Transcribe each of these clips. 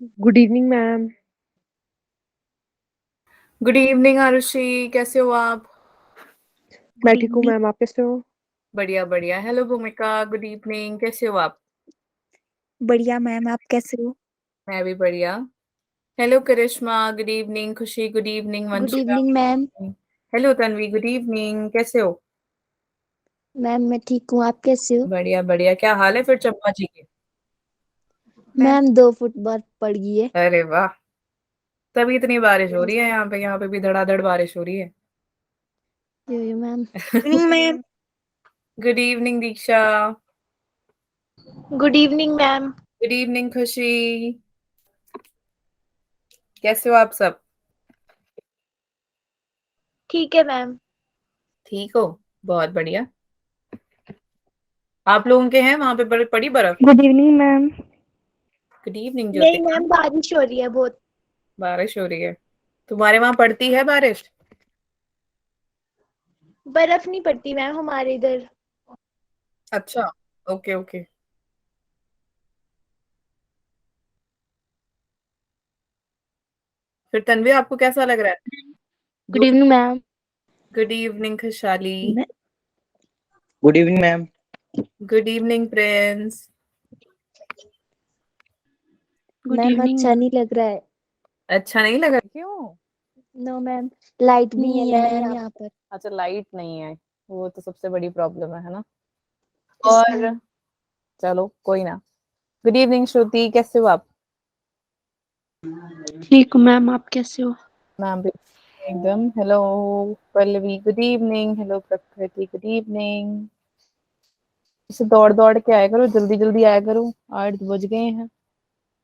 Good evening ma'am. Good evening Arushi, कैसे हो आप? मैं गुड ठीक हूँ इवनिंग। मैम, आप कैसे हो? बढ़िया बढ़िया। हेलो भूमिका, गुड इवनिंग, कैसे हो आप? बढ़िया मैम, आप कैसे हो? मैं भी बढ़िया। हेलो करिश्मा, गुड इवनिंग। खुशी, good evening. Good Vanshika, evening ma'am. good evening। Hello Tanvi, good evening, कैसे हो? मैम मैं ठीक हूँ, आप कैसे हो? बढ़िया बढ़िया। क्या हाल है फिर चंपा जी के? मैम 2 फुट बर्फ पड़ गई है। अरे वाह, तभी इतनी बारिश हो रही है यहाँ पे भी धड़ाधड़ बारिश हो रही है। Ma'am evening ma'am. Good evening Diksha. Good evening ma'am. Good evening Khushi. कैसे हो आप सब? ठीक है मैम। ठीक हो? बहुत बढ़िया। आप लोगों के हैं वहां पे पड़ी बर्फ? Good evening ma'am. Good evening नहीं ज्योतिका। मैम, बारिश हो रही है बहुत। बारिश हो रही है? तुम्हारे वहां पड़ती है बारिश? बर्फ नहीं पड़ती मैम हमारे इधर। अच्छा, ओके ओके। फिर तन्वी आपको कैसा लग रहा है? Good evening ma'am. Good evening खुशहाली। Good evening ma'am. Good evening Prince. Good ma'am evening अच्छा नहीं लग रहा है। अच्छा नहीं लगा? क्यों? नो मैम, लाइट भी नहीं है मैम यहाँ पर। अच्छा, लाइट नहीं है। वो तो सबसे बड़ी प्रॉब्लम है ना। यस और मैम। चलो कोई ना। गुड इवनिंग श्रुति, कैसे हो आप? ठीक हूँ मैम, आप कैसे हो? मैम भी एकदम। Hello Pallavi, good evening. Hello प्रकृति, गुड इवनिंग। इसे दौड़ दौड़ के आया करो, जल्दी जल्दी आया करो, 8 बज गए हैं।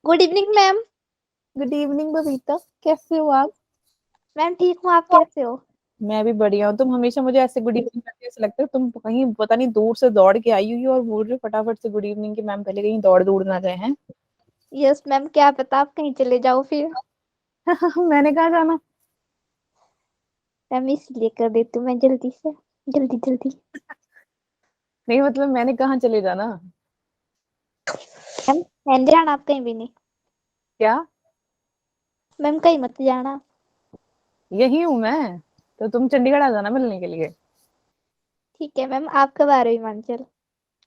Good evening ma'am. Good evening Babita, कैसे हो आप? मैम ठीक हूँ, आप कैसे हो? मैं भी बढ़िया हूँ। तुम हमेशा मुझे ऐसे गुड इवनिंग करते ऐसे लगता है तुम कहीं पता नहीं दूर से दौड़ के आई हुई हो और बोल रहे हो फटाफट से गुड इवनिंग कि मैम पहले कहीं दौड़ दूर ना जाए हैं। यस मैम, क्या पता आप कहीं चले जाओ फिर। मैंने कहा जाना। मैम इसलिए कर देती हूँ मैं जल्दी से, जल्दी जल्दी। नहीं मतलब मैंने कहा चले जाना। मैम मैंने जाना, आप कहीं भी नहीं। क्या? मैम कहीं मत जाना। यही हूँ मैं। तो तुम चंडीगढ़ आ जाना मिलने के लिए। ठीक है मैम, आप कब आ रहे हो हिमाचल?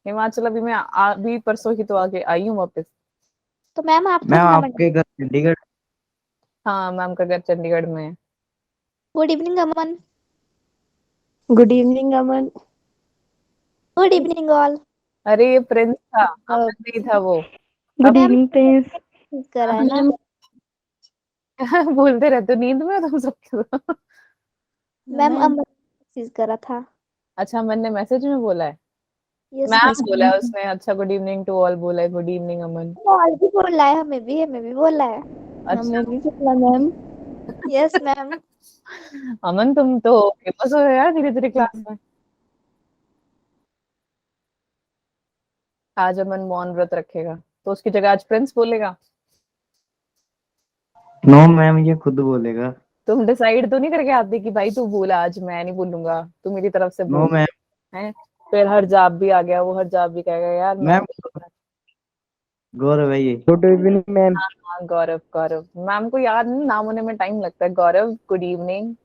हिमाचल अभी मैं अभी परसों ही तो आके आई हूँ वापस। तो मैम आप मैम थकना मत। आपके घर चंडीगढ़। हाँ, मैम का घर चंडीगढ़ में है। Good evening Aman. Good evening Aman. Good evening all. अरे ये प्रिंस था, अमन नहीं था वो। गुड अब मैम इवनिंग प्रिंस। करा है ना। बोलते रहते हो नींद में हो तुम सबके। मैम अमन मैसेज करा था। अच्छा, अमन ने मैसेज में बोला है। Yes ma'am ma'am. बोला है उसने। अच्छा, गुड इवनिंग टू ऑल बोला है। गुड इवनिंग अमन। ऑल भी बोला है, हमें भी बोला है। अच्छा। हमें भी बोला मैम। Yes ma'am. अमन तुम तो फेमस हो रहे हो यार धीरे धीरे क्लास में। आज अमन मौन व्रत रखेगा तो उसकी जगह आज प्रिंस बोलेगा। नो मैम, ये खुद बोलेगा। तुम डिसाइड तो नहीं करके आते कि भाई तू बोला आज मैं नहीं बोलूंगा, तू मेरी तरफ से नो बोल। मैम। है? फिर हर जाब भी आ गया, वो हर जाब भी कहेगा यार मैं मैम नहीं बोलूंगा। गौरव है ये। Good evening ma'am. हाँ हाँ, गौरव गौरव मैम को याद नहीं, नाम होने में टाइम लगता है। गौरव, गुड इवनिंग।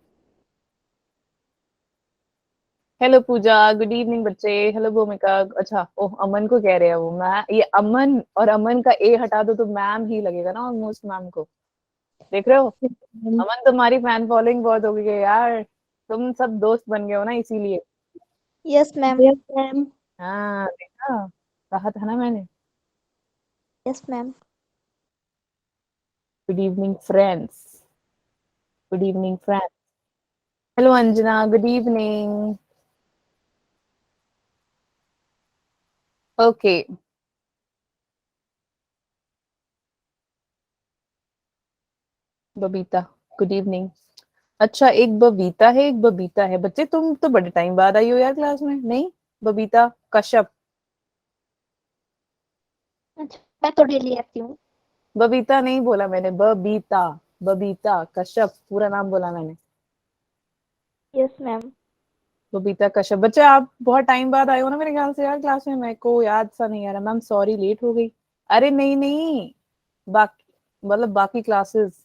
हेलो पूजा, गुड इवनिंग बच्चे। हेलो भूमिका। अच्छा, ओह अमन को कह रहे हैं वो। मैं ये अमन और अमन का ए हटा दो तो मैम ही लगेगा ना ऑलमोस्ट मैम को। देख रहे हो? अमन तुम्हारी फैन फॉलोइंग बहुत हो गई है यार। तुम सब दोस्त बन गए हो ना इसीलिए। Yes ma'am. Yes ma'am. हाँ देखा, कहा था ना मैंने। Yes ma'am. Good evening friends. Good evening friends. Hello Anjana, good evening. Okay. Babita, good evening. अच्छा, एक बबीता है एक बबीता है। बच्चे तुम तो बड़े टाइम बाद आई हो यार क्लास में। नहीं, बबीता कश्यप। अच्छा मैं तो डेली आती हूँ। बबीता नहीं बोला मैंने, बबीता। बबीता कश्यप पूरा नाम बोला मैंने। Yes ma'am. बबीता कश्यप। बच्चे आप बहुत टाइम बाद आए हो ना मेरे ख्याल से यार क्लास में, मेरे को याद सा नहीं आ रहा। मैम सॉरी लेट हो गई। अरे नहीं नहीं, बाकी मतलब बाकी क्लासेस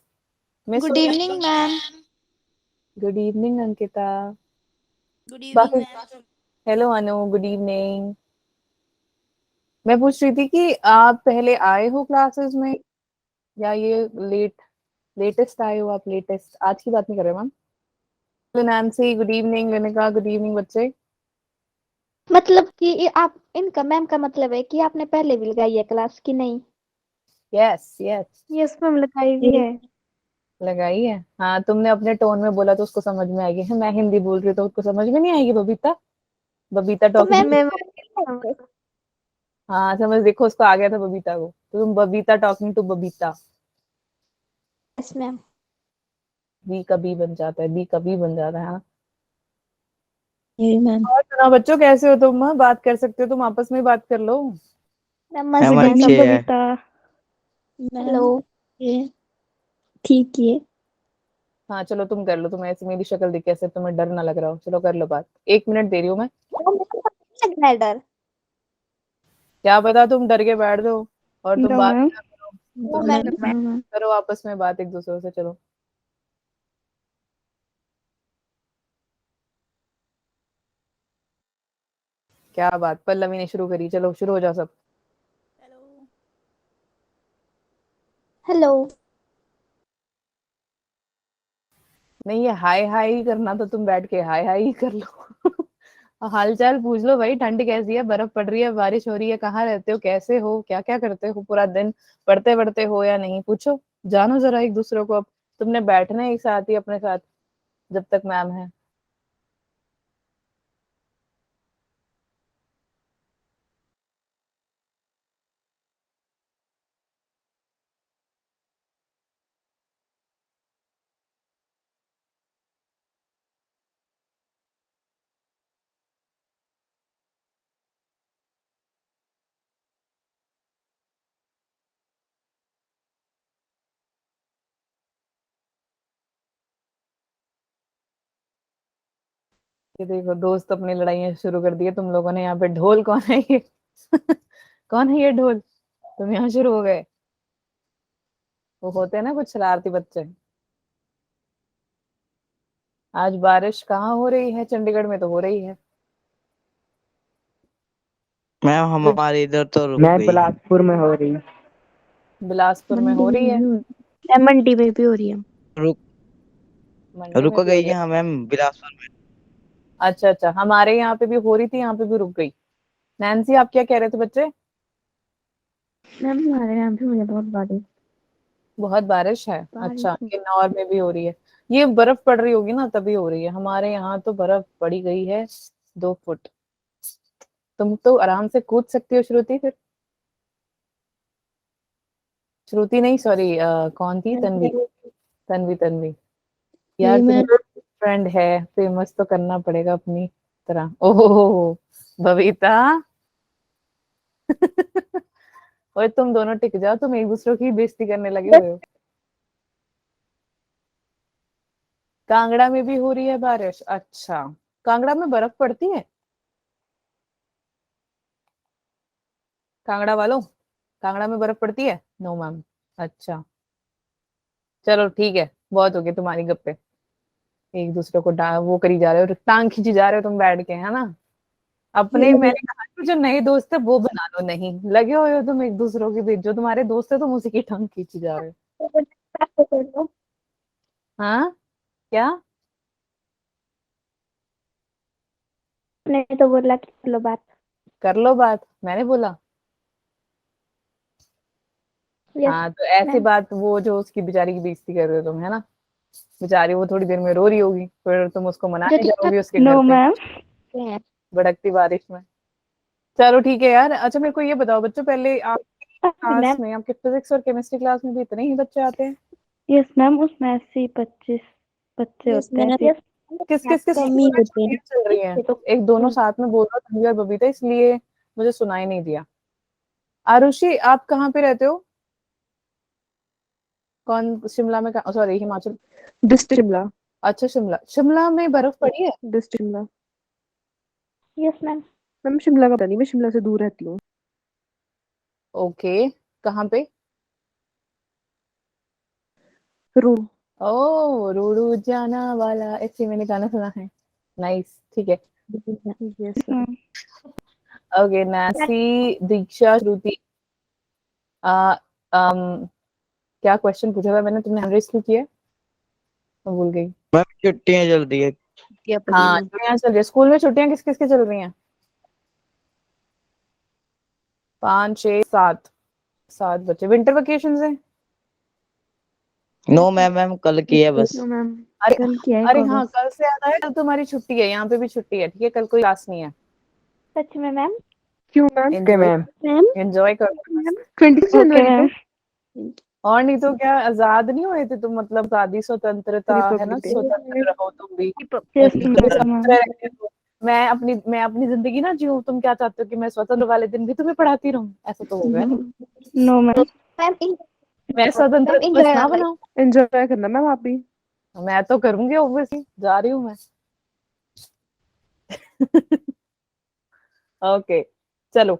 में। Good evening ma'am. Good evening Ankita. Good बाकी इवनिंग मैम। हेलो अनु, गुड इवनिंग। मैं पूछ रही थी कि आप पहले आए हो क्लासेस में या ये लेटेस्ट आए हो आप? लेटेस्ट आज की बात नहीं कर रहे ma'am. Nancy good evening, Vinika good evening बच्चे। मतलब कि आप इनका मैम का मतलब है कि आपने पहले भी लगाई है क्लास की नहीं? यस यस यस मैम, लगाई भी है। लगाई है। हाँ तुमने अपने टोन में बोला तो उसको समझ में आएगी। मैं हिंदी बोल रही हूँ तो उसको समझ में नहीं आएगी बबीता? बबीता तो टॉकिंग। मैम हाँ समझ, देखो उसको आ गया था बबीता को, तो तुम Babita talking to Babita. Yes ma'am. बी कभी बन जाता है, बी कभी बन जाता है। हाँ। यही मैम। और सुना बच्चों, कैसे हो तुम? हाँ, बात कर सकते हो तुम, आपस में बात कर लो। मैम मैम मस्त है अच्छे सब। है। बबीता। हेलो। ये ठीक है। हाँ चलो तुम कर लो, तुम्हें ऐसी मेरी शक्ल दिख कैसे तुम्हें डर ना लग रहा हो? चलो कर लो बात, 1 मिनट दे रही हूँ मैं। ओ, मेरे को नहीं लग रहा है डर। क्या पता तुम डर के बैठ दो और तुम नो बात मैम। ना करो। वो तुम मैम। No ma'am. करो आपस में बात एक दूसरे से। चलो क्या बात, पल्लवी ने शुरू करी, चलो शुरू हो जाओ सब। हेलो। नहीं ये हाय हाय ही करना तो तुम बैठ के हाय हाय ही कर लो। हाल चाल पूछ लो भाई, ठंड कैसी है, बर्फ पड़ रही है, बारिश हो रही है, कहाँ रहते हो, कैसे हो, क्या क्या करते हो पूरा दिन, पढ़ते पढ़ते हो या नहीं, पूछो। जानो जरा एक दूसरे को। अब तुमने बैठना है एक साथ ही अपने साथ जब तक मैम है। ये देखो दोस्त अपनी लड़ाइयाँ शुरू कर दी है तुम लोगों ने यहाँ पे। ढोल कौन है ये? कौन है ये ढोल? तुम यहाँ शुरू हो गए। वो होते हैं ना कुछ शरारती बच्चे। आज बारिश कहाँ हो रही है? चंडीगढ़ में तो हो रही है। मैम हमारे इधर तो रुक मैं गई। बिलासपुर में हो रही। बिलासपुर में मंडी हो में रही है। भी हो रही है। मंडी में भी हो रही है। रुक मंडी रुक में भी हो गई रही है। है हाँ मैम, बिलासपुर में। अच्छा अच्छा, हमारे यहाँ पे भी हो रही थी, यहाँ पे भी रुक गई। नैन्सी आप क्या कह रहे थे बच्चे? मैम हमारे यहाँ भी हो रही है बहुत बारिश। बहुत बारिश है? बारिश अच्छा, किन्नौर में भी हो रही है। ये बर्फ पड़ रही होगी ना तभी हो रही है। हमारे यहाँ तो बर्फ पड़ी गई है 2 फुट। तुम तो आराम से कूद सकती हो श्रुति फिर। श्रुति नहीं, सॉरी, कौन थी? तन्वी। तन्वी तन्वी। यार यही मैं। तुम्हारी फ्रेंड है, फेमस तो करना पड़ेगा अपनी तरह। ओहो बबीता। और तुम दोनों टिक जाओ, तुम एक दूसरे की बेइज्जती करने लगे हुए हो। कांगड़ा में भी हो रही है बारिश? अच्छा, कांगड़ा में बर्फ पड़ती है? कांगड़ा वालों, कांगड़ा में बर्फ पड़ती है? No ma'am. अच्छा चलो ठीक है, बहुत हो गई तुम्हारी गप्पे। एक दूसरे को वो करी जा रहे हो, टांग खींची जा रहे हो तुम बैठ के, है ना? अपने, मैंने कहा कि जो नए दोस्त है वो बना लो, नहीं लगे हुए हो तुम एक दूसरों के बीच। जो तुम्हारे दोस्त है तुम उसी की टांग खींची जा रहे हो। हाँ क्या? नहीं तो बोला कि चलो बात। कर लो बात, मैंने बोला। यस हाँ तो ऐसी मैम। बात, वो जो उसकी बेचारी की बेइज्जती कर रहे हो तुम, है ना? बेचारी वो थोड़ी देर में रो रही होगी, फिर तुम उसको जो मनाने तुम्हारा जाओगी उसके घर नो पे मैम। है। भड़कती बारिश में। चलो ठीक है यार। अच्छा मेरे को ये बताओ बच्चों, पहले आप क्लास मैम में, आपके फिजिक्स और केमिस्ट्री क्लास में भी इतने ही बच्चे आते हैं? यस मैम, उसमें 80-25 बच्चे यस होते हैं। मैम। यस किस किस किस कम ही होते हैं। छुट्टियां चल रही हैं? एक दोनों साथ में बोल रहा तन्वी और बबीता, इसलिए मुझे सुनाई नहीं दिया। आरुषि आप कहाँ पे रहते हो? कौन? शिमला में? सॉरी हिमाचल। डिस्ट्रिक्ट शिमला। अच्छा शिमला, शिमला में बर्फ पड़ी है? District Shimla. Yes ma'am. Ma'am Shimla का पता नहीं, मैं शिमला से दूर रहती हूँ। ओके, कहाँ पे? रू ओ रूडू जाना वाला, ऐसे मैंने गाना सुना है। नाइस, ठीक है। Yes sir. मैम ओके, नैसी, दीक्षा, श्रुति, आ, क्या क्वेश्चन पूछा था मैंने, तुमने हैंड क्यों किया? मैं भूल गई। मैम छुट्टियां चल रही है। क्या हाँ, छुट्टियां चल रही है। स्कूल में छुट्टियां किस किस की चल रही हैं? 5, 6, 7, 7 बच्चे। विंटर वेकेशन है? नो मैम, मैम कल की है बस। मैम अरे कल क्या है अरे कॉलेज? हाँ, कल से याद आया, कल तुम्हारी छुट्टी है, यहाँ पे भी छुट्टी है, ठीक है? कल कोई क्लास नहीं है। सच में मैम? क्यों ma'am? Okay ma'am. Ma'am enjoy करो। 20 ओके जनवरी मैम पे और नहीं तो क्या, आजाद नहीं हुए थे तुम? मतलब आदि स्वतंत्रता है ना, रिपब्लिक डे। स्वतंत्र रहो तुम भी। यस तुम मैम। स्वतंत्र रहे हो। मैं अपनी जिंदगी ना जीऊं, तुम क्या चाहते हो कि मैं स्वतंत्र वाले दिन भी तुम्हें पढ़ाती रहूं? ऐसा तो हो गया ना। No ma'am. मैम मैं स्वतंत्र मैम दिवस एंजॉय ना कर बनाऊं? एंजॉय करना मैम आप भी। मैं तो करूंगी ऑब्वियसली, जा रही हूँ मैं। ओके, चलो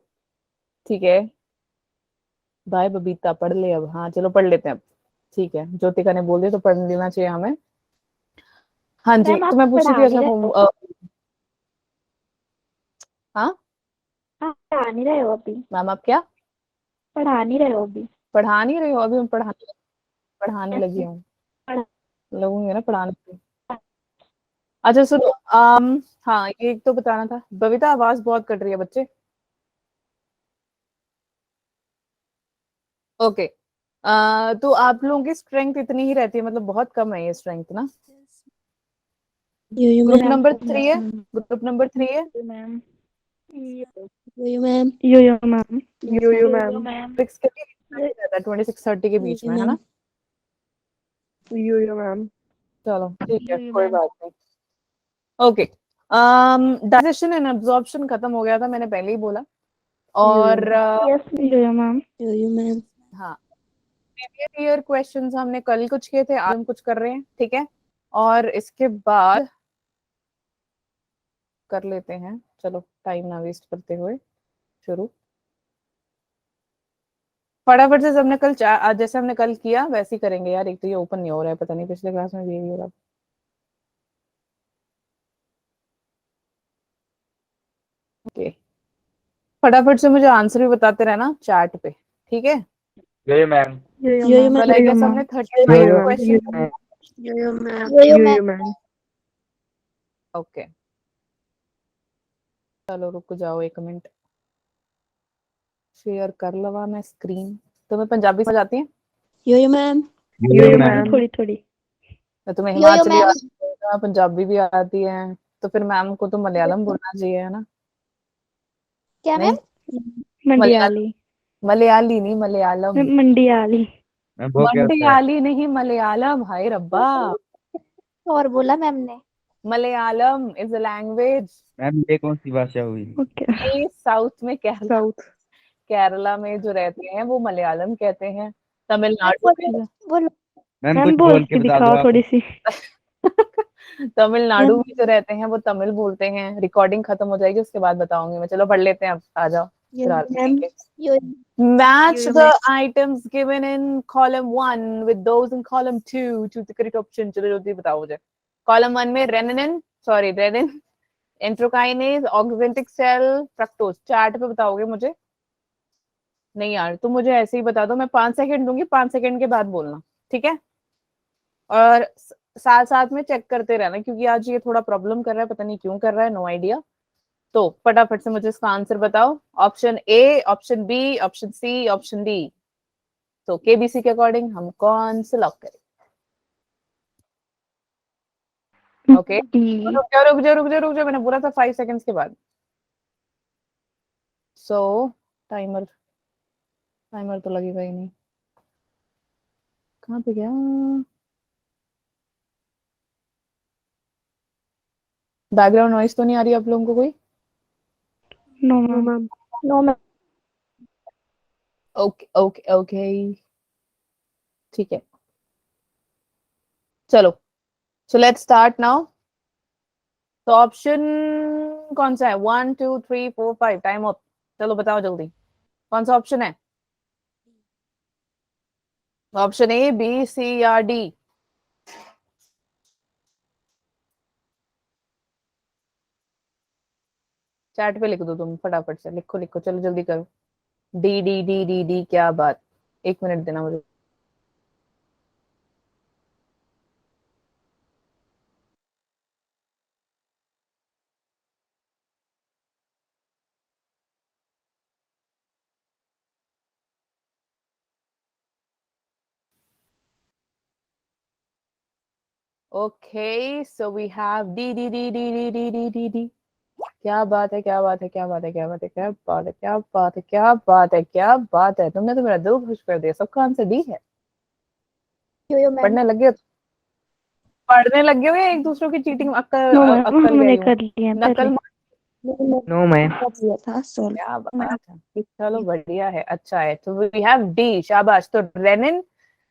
ठीक है। बाय बबीता, पढ़ ले अब। हाँ चलो पढ़ लेते हैं अब। ठीक है, ज्योतिका ने बोल दिया तो पढ़ लेना चाहिए हमें। हाँ जी, मैम तो आप मैं पूछ रही थी, पढ़ा अच्छा नहीं रहे होम, हो? हाँ आप पढ़ा नहीं रहे हो अभी? मैम, आप क्या पढ़ा नहीं रहे हो अभी? पढ़ा नहीं रही हो? अभी मैं पढ़ाने लगी हूँ। पढ़ा- लगूंगी ना पढ़ाने पे। अच्छा सुनो, हाँ ये एक तो बताना था। बबीता, आवाज बहुत कट रही है बच्चे। ओके, तो आप लोगों की स्ट्रेंथ इतनी ही रहती है, मतलब बहुत कम है ये स्ट्रेंथ ना? ग्रुप मैम नंबर 3 है? ग्रुप नंबर 3 है? मैम मैम यो yo ma'am. Yo ma'am ma'am 6 के लिए रहता है, 26-30 के बीच में, है ना? यो मैम। चलो ठीक है, यो कोई मैम बात नहीं। ओके, डाइजेशन एंड अब्जॉर्प्शन खत्म हो गया था, मैंने पहले ही बोला। और यस यो यो मैम। Yo ma'am. हाँ, प्रीवियस ईयर क्वेश्चंस हमने कल कुछ किए थे, आज हम कुछ कर रहे हैं, ठीक है? और इसके बाद कर लेते हैं, चलो टाइम ना वेस्ट करते हुए शुरू। फटाफट से हमने कल आज जैसे हमने कल किया वैसे ही करेंगे यार। एक तो ये ओपन नहीं हो रहा है, पता नहीं पिछले क्लास में भी यही हो रहा। ओके, फटाफट से मुझे आंसर भी बताते रहना चैट पे, ठीक है? ये मैम। यो मैम कल आई गेस हमने 39 क्वेश्चन। यो यो मैम मैम। ओके, चलो रुक जाओ 1 मिनट, शेयर कर लवा मैं स्क्रीन। तुम्हें पंजाबी समझ आती है? यो मैम। यो मैम थोड़ी थोड़ी। तो तुम्हें यो हिमाचली मैम आती है, तुम्हें पंजाबी भी आती है, तो फिर मैम को तो मलयालम बोलना चाहिए, है ना? क्या नहीं, मैम? मलयालम, मंडियाली। मलयाली नहीं, मलयालम। मंडियाली। मैं वो क्या होता है? मंडियाली नहीं, मलयालम। हाय रब्बा, और बोला मैम ने? Malayalam is a language. Ma'am ये कौन सी भाषा हुई? ओके। ये साउथ में, केरला, साउथ। केरला में जो रहते हैं वो मलयालम कहते हैं। मैम तमिलनाडु बोलो में बोलो मैम मैम कुछ बोल बोल के के बता दो दिखाओ आप। थोड़ी सी। तमिलनाडु मैम में जो रहते हैं वो तमिल बोलते हैं। रिकॉर्डिंग खत्म हो जाएगी उसके बाद बताऊंगी मैं। चलो पढ़ लेते हैं अब, आ जाओ यो फिलहाल, मैम ठीक है? यो Match yo the ma'am items given in column 1 with those in column 2 to the correct option। चलो जल्दी बताओ मुझे। column 1 में renin, enterokinase, oxyntic cell, fructose। Chart पे बताओगे मुझे? नहीं यार, तुम मुझे ऐसे ही बता दो, मैं 5 सेकंड दूंगी, 5 सेकंड के बाद बोलना, ठीक है? और साथ साथ में चेक करते रहना, क्योंकि आज ये थोड़ा प्रॉब्लम कर रहा है, पता नहीं क्यों कर रहा है, नो आइडिया। तो फटाफट से मुझे इसका आंसर बताओ। Option A, option B, option C, option D. तो केबीसी के अकॉर्डिंग हम कौन से लॉक करें? Okay, D. रुक जाओ, मैंने बोला था 5 सेकंड्स के बाद। सो टाइमर टाइमर तो लगेगा ही नहीं। कहाँ पे गया? बैकग्राउंड नॉइस तो नहीं आ रही आप लोगों को कोई? No no ma'am. Ma'am. No ma'am okay okay okay, ठीक है, चलो। So let's start now. तो ऑप्शन कौन सा है? 1 2 3 4 5, टाइम अप। चलो बताओ जल्दी, कौन सा ऑप्शन है? ऑप्शन ए, बी, सी या डी? चैट पे लिख दो तुम फटाफट से, लिखो लिखो, चलो जल्दी करो। D D D D D, क्या बात, 1 मिनट देना मुझे। Okay so we have D D D D D D D D D. क्या बात है, क्या बात है, क्या बात है, क्या बात है, क्या बात है, क्या बात है, क्या बात है, क्या बात है, तुमने तो मेरा दिल खुश कर दिया। सबका आंसर डी है। यो मैम। पढ़ने लग गए, पढ़ने लग गए हो या एक दूसरों की चीटिंग अक्कल नो मैम, अक्कल हमने गई हो? कर लिया नकल पहले। No ma'am. दिया था सॉल्व। क्या बात है, चलो बढ़िया है, अच्छा है। तो वी हैव डी, शाबाश। तो रेनिन,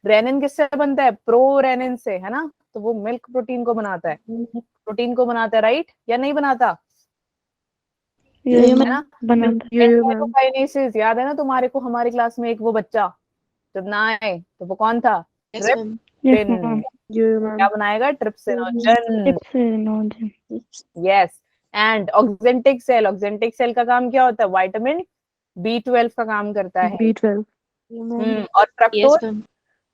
रेनिन किससे बनता है? प्रो रेनिन से, है ना? तो वो मिल्क प्रोटीन को बनाता है, प्रोटीन को बनाता है, राइट या नहीं बनाता? यो है मैम ना? बनाता है। एंजाइमोकाइनेसिस याद है ना तुम्हारे को? हमारी क्लास में एक वो बच्चा जब ना आए तो वो कौन था? Yes ma'am. Yes trypsin. Ma'am, yo ma'am. क्या बनाएगा? Trypsinogen. Trypsinogen. Yes. And oxyntic cell, oxyntic cell का काम क्या होता है? विटामिन B12 का काम करता है। B12। और yes fructose,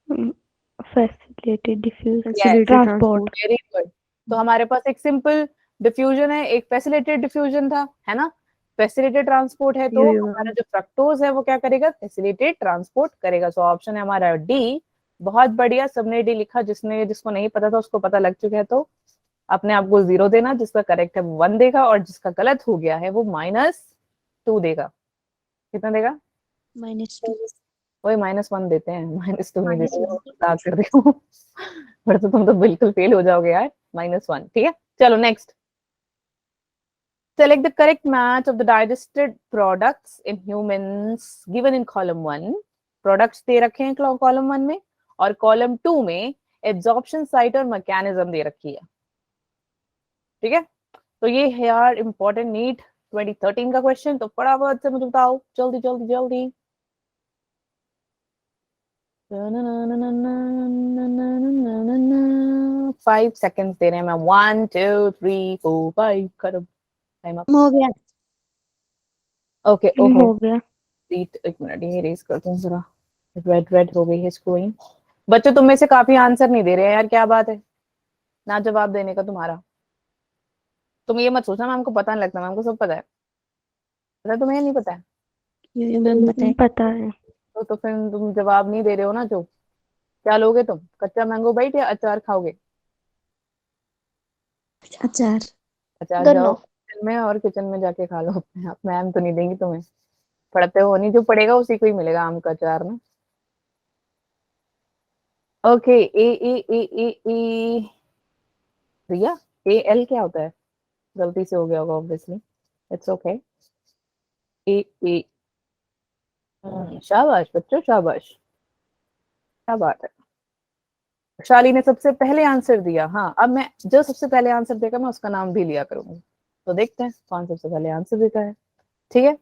ma'am. Facilitated diffuse Facilitated transport. Very good. तो हमारे पास एक सिंपल डिफ्यूजन है, एक फैसिलिटेटेड डिफ्यूजन था, है ना? फैसिलिटेटेड ट्रांसपोर्ट है तो यो हमारा मैम। जो फ्रक्टोज है वो क्या करेगा? फैसिलिटेट ट्रांसपोर्ट करेगा। सो ऑप्शन है हमारा डी। बहुत बढ़िया, सबने डी लिखा। जिसने, जिसको नहीं पता था उसको पता लग चुका है, तो अपने आप को 0 देना। जिसका करेक्ट है वो 1 देगा, और जिसका गलत हो गया है वो -2 देगा। कितना देगा? -2। वही -1 देते हैं, -2 नहीं देते। -1। मजाक कर रही हूँ। पर तो तुम तो बिल्कुल फेल हो जाओगे यार। -1, ठीक है। चलो next. Select the correct match of the digested products in humans given in column 1. Products दे रखे हैं column 1 में, और column 2 में absorption site और mechanism दे रखी है। ठीक है, तो ये है यार important नीट 2013 का क्वेश्चन। तो फटाफट से मुझे बताओ, जल्दी जल्दी जल्दी। 5 सेकेंड्स दे रहे हैं मैं। 1 2 3 4 5 खत्म, टाइम अप। हो गया। ओके, ओहो, हो गया। एक मिनट, ये रेस करता हूँ जरा। रेड रेड हो गई है स्क्रीन। बच्चों तुम में से काफी आंसर नहीं दे रहे हैं यार, क्या बात है? ना जवाब देने का तुम्हारा। तुम ये मत सोचना मैम को पता नहीं लगता, मैम को सब पता है। पता है तुम्हें या नहीं पता है? यो मैम बताए। पता है। तो फिर तुम जवाब नहीं दे रहे हो ना। जो क्या लोगे तुम? कच्चा मैंगो बाइट या अचार खाओगे? अचार। अचार जाओ दोनों। किचन में, और किचन में जाके खा लो अपने आप। मैम तो नहीं देंगी तुम्हें, पढ़ते हो नहीं, जो पड़ेगा उसी को ही मिलेगा आम का अचार ना। ओके, ए ए ए ए ए रिया, AL क्या होता है? गलती से हो गया होगा ऑब्वियसली, इट्स ओके। ए ए, शाबाश बच्चों, शाबाश, क्या बात है। शाली ने सबसे पहले आंसर दिया। हाँ, अब मैं जो सबसे पहले आंसर देगा मैं उसका नाम भी लिया करूंगी। तो देखते हैं कौन सबसे पहले आंसर देता है। ठीक है,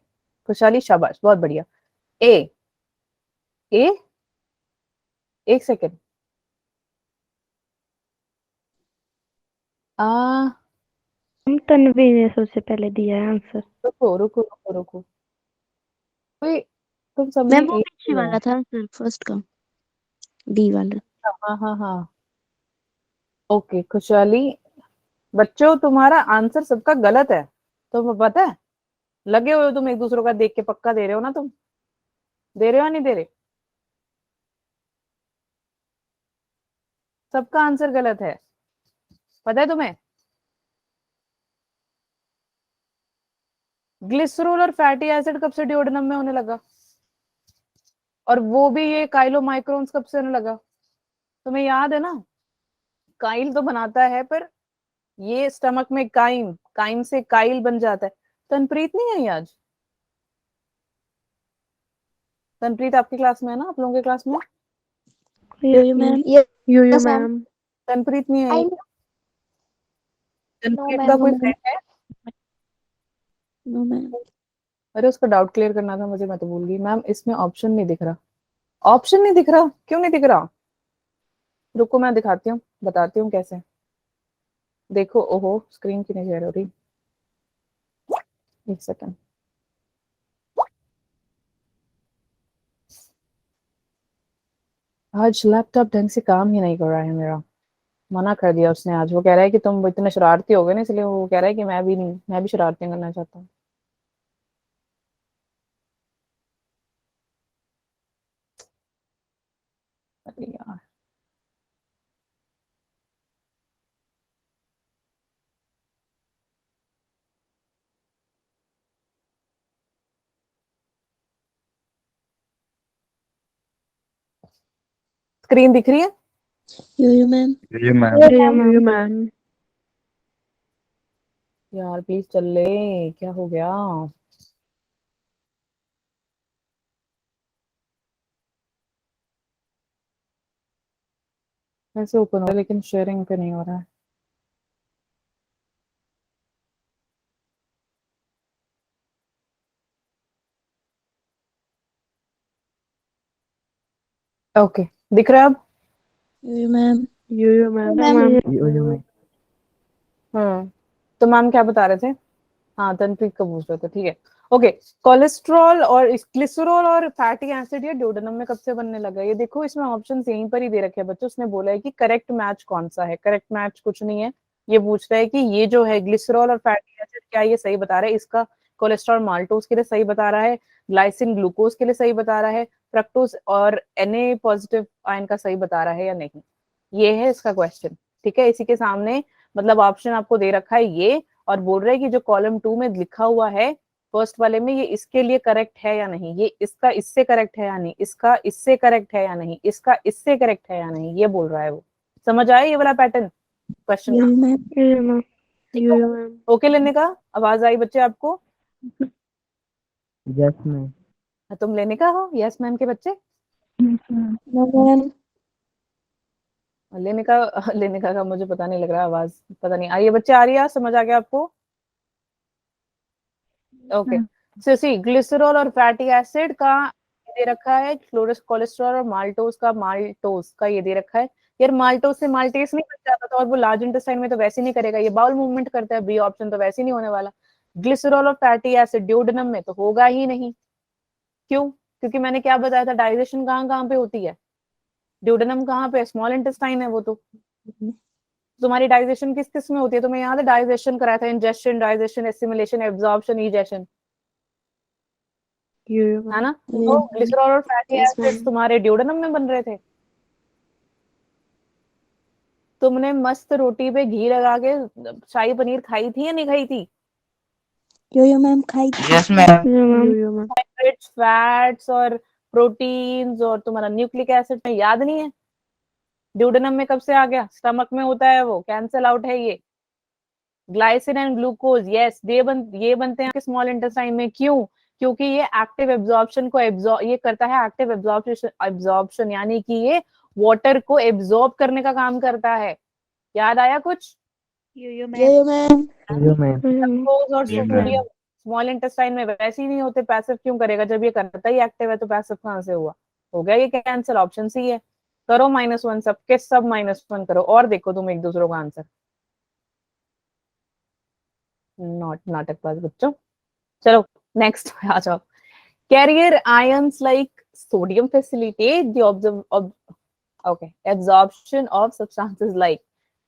खुशहाली, शाबाश, बहुत बढ़िया। ए ए, एक सेकेंड। तन्वी ने सबसे पहले दिया है आंसर। रुको रुको रुको रुको, कोई, तुम सब मैम में वो एक पीछे ही हो। वाला था सर, फर्स्ट का, डी वाला। हाँ हाँ हाँ, ओके खुशहाली। बच्चों तुम्हारा आंसर सबका गलत है, तुम्हें पता है? लगे हुए हो तुम एक दूसरों का देख के, पक्का दे रहे हो ना तुम? दे रहे हो या नहीं दे रहे? सबका आंसर गलत है, पता है तुम्हें? ग्लिसरॉल और फैटी एसिड कब से डिओडोनम में होने लगा? और वो भी ये काइलोमाइक्रोन्स कब से होने लगा? तुम्हें याद है ना? काइल तो बनाता है, पर ये स्टमक में काइम, काइम से काइल बन जाता है। तनप्रीत नहीं आई आज? तनप्रीत आपकी क्लास में है ना, आप लोगों के क्लास में? यो ma'am. Yes yo ma'am. Ma'am. तनप्रीत नहीं आई? आई नो तनप्रीत का मैम। कोई फ्रेंड है? No ma'am. अरे उसका डाउट क्लियर करना था मुझे, मैं तो भूल गई। मैम इसमें ऑप्शन नहीं दिख रहा। ऑप्शन नहीं दिख रहा? क्यों नहीं दिख रहा? रुको मैं दिखाती हूँ, बताती हूँ कैसे। देखो, ओहो स्क्रीन की नहीं शेयर हो रही। एक सेकंड। आज लैपटॉप ढंग से काम ही नहीं कर रहा है मेरा, मना कर दिया उसने आज। वो कह रहा है कि तुम इतने शरारती हो गए ना, इसलिए वो कह रहा है कि मैं भी नहीं, मैं भी शरारतें करना चाहता हूँ। अरे यार, स्क्रीन दिख रही है? यो मैम। ये मैम। Yo ma'am. यार प्लीज चल ले, क्या हो गया? ऐसे ओपन हो रहा है लेकिन शेयरिंग पे नहीं हो रहा है। ओके, दिख रहा है अब? यो ma'am. Yo ma'am. Yo ma'am. तो मैम क्या बता रहे थे? हाँ, तनप्रीत का पूछ रहे थे, ठीक है। ओके, कोलेस्ट्रॉल और ग्लिसरॉल और फैटी एसिड ये ड्यूडेनम में कब से बनने लगा? ये देखो, इसमें ऑप्शन यहीं पर ही दे रखे हैं बच्चों। उसने बोला है कि करेक्ट मैच कौन सा है। करेक्ट मैच कुछ नहीं है, ये पूछ रहा है कि ये जो है ग्लिसरॉल और फैटी एसिड, क्या ये सही बता रहा है? इसका कोलेस्ट्रॉल माल्टोज के लिए सही बता रहा है, ग्लाइसिन ग्लूकोज के लिए सही बता रहा है, फ्रक्टोज और Na पॉजिटिव आयन का सही बता रहा है या नहीं? ये है इसका क्वेश्चन, ठीक है। इसी के सामने मतलब ऑप्शन आपको दे रखा है ये, और बोल रहा है कि जो कॉलम 2 में लिखा हुआ है फर्स्ट वाले में, ये इसके लिए करेक्ट है या नहीं, ये इसका इससे करेक्ट है या नहीं, इसका इससे करेक्ट है या नहीं, इसका इससे करेक्ट है या नहीं, ये बोल रहा है वो। समझ आया ये वाला पैटर्न क्वेश्चन यो का? मैम। Yo ma'am. ओके लेने का? आवाज आई बच्चे आपको? Yes ma'am. तुम लेने का हो? यस मैम के बच्चे? No ma'am. लेने का लेने का मुझे पता नहीं लग रहा, आवाज पता नहीं। आइए बच्चे, आ रही है? समझ आ गया आपको? ओके, सो सी ग्लिसरॉल और फैटी एसिड का दे रखा है, कोलेस्ट्रॉल और माल्टोज का ये दे रखा है। यार माल्टोज से माल्टेस नहीं बन जाता था, और वो लार्ज इंटेस्टाइन में तो वैसे नहीं करेगा, ये बाउल मूवमेंट करता है, बी ऑप्शन तो वैसे नहीं होने वाला। ग्लिसरॉल और फैटी एसिड ड्यूडेनम में तो होगा ही नहीं। क्यों? क्योंकि मैंने क्या बताया था, डाइजेशन कहाँ कहाँ पे होती है? ड्यूडेनम कहाँ पे? स्मॉल इंटेस्टाइन है वो तो। तुम्हारी डाइजेशन किस किस में होती है? तुम्हें याद है डाइजेशन कराया था? Ingestion, digestion, assimilation, absorption, egestion, yo है ना? यो तो ग्लिसरॉल और फैटी यस एसिड्स मैम। तुम्हारे ड्यूडेनम में बन रहे थे। तुमने मस्त रोटी पे घी लगा के शाही पनीर खाई थी या नहीं खाई थी? यो मैम खाई थी। Yes ma'am. Yo ma'am. Rich fats और प्रोटीन्स और तुम्हारा न्यूक्लिक एसिड में याद नहीं है? ड्यूडेनम में कब से आ गया? स्टमक में होता है वो, कैंसल आउट है ये। ग्लाइसिन एंड ग्लूकोज, यस, ये बनते हैं स्मॉल इंटेस्टाइन में। क्यों? क्योंकि ये एक्टिव एब्जॉर्प्शन को ये करता है, एक्टिव एब्जॉर्प्शन यानी कि ये वाटर को एब्जॉर्ब करने का काम करता है। याद आया कुछ? यो मैम। Yo ma'am. ग्लूकोज और यो मैम। सोडियम स्मॉल इंटेस्टाइन में वैसे ही नहीं होते, पैसिव क्यों करेगा? जब ये करता ही एक्टिव है तो पैसिव कहां से हुआ? हो गया ये कैंसिल, ऑप्शन सी है। करो -1, सबके सब -1 करो, और देखो तुम एक दूसरों का आंसर। नॉट नाटकबाज बच्चों। चलो नेक्स्ट आ जाओ। Carrier ions like sodium facilitate the absorption of substances like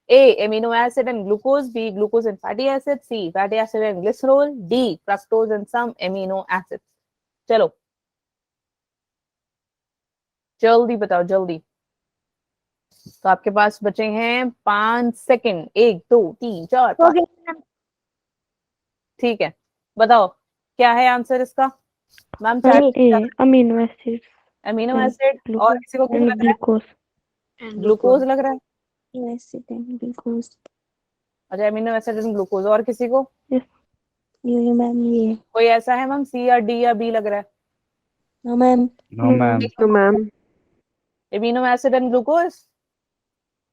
A amino acid and glucose, B glucose and fatty acid, C fatty acid and glycerol, D fructose and some amino acids। चलो जल्दी बताओ जल्दी। तो आपके पास बचे हैं 5 second, 1 2 3 4 हो 5। गया। ठीक है, बताओ क्या है आंसर इसका? Ma'am ma'am chat A amino acids amino and acid, और किसी को कुछ एंड लग रहा है? ग्लूकोज। ग्लूकोज लग रहा है? Acid and glucose. अच्छा, अमीनो एसिड एंड ग्लूकोज, और किसी को? यो मैम ये। कोई ऐसा है मैम, सी या डी या बी लग रहा है? No ma'am. No ma'am. No ma'am. Amino acid and glucose.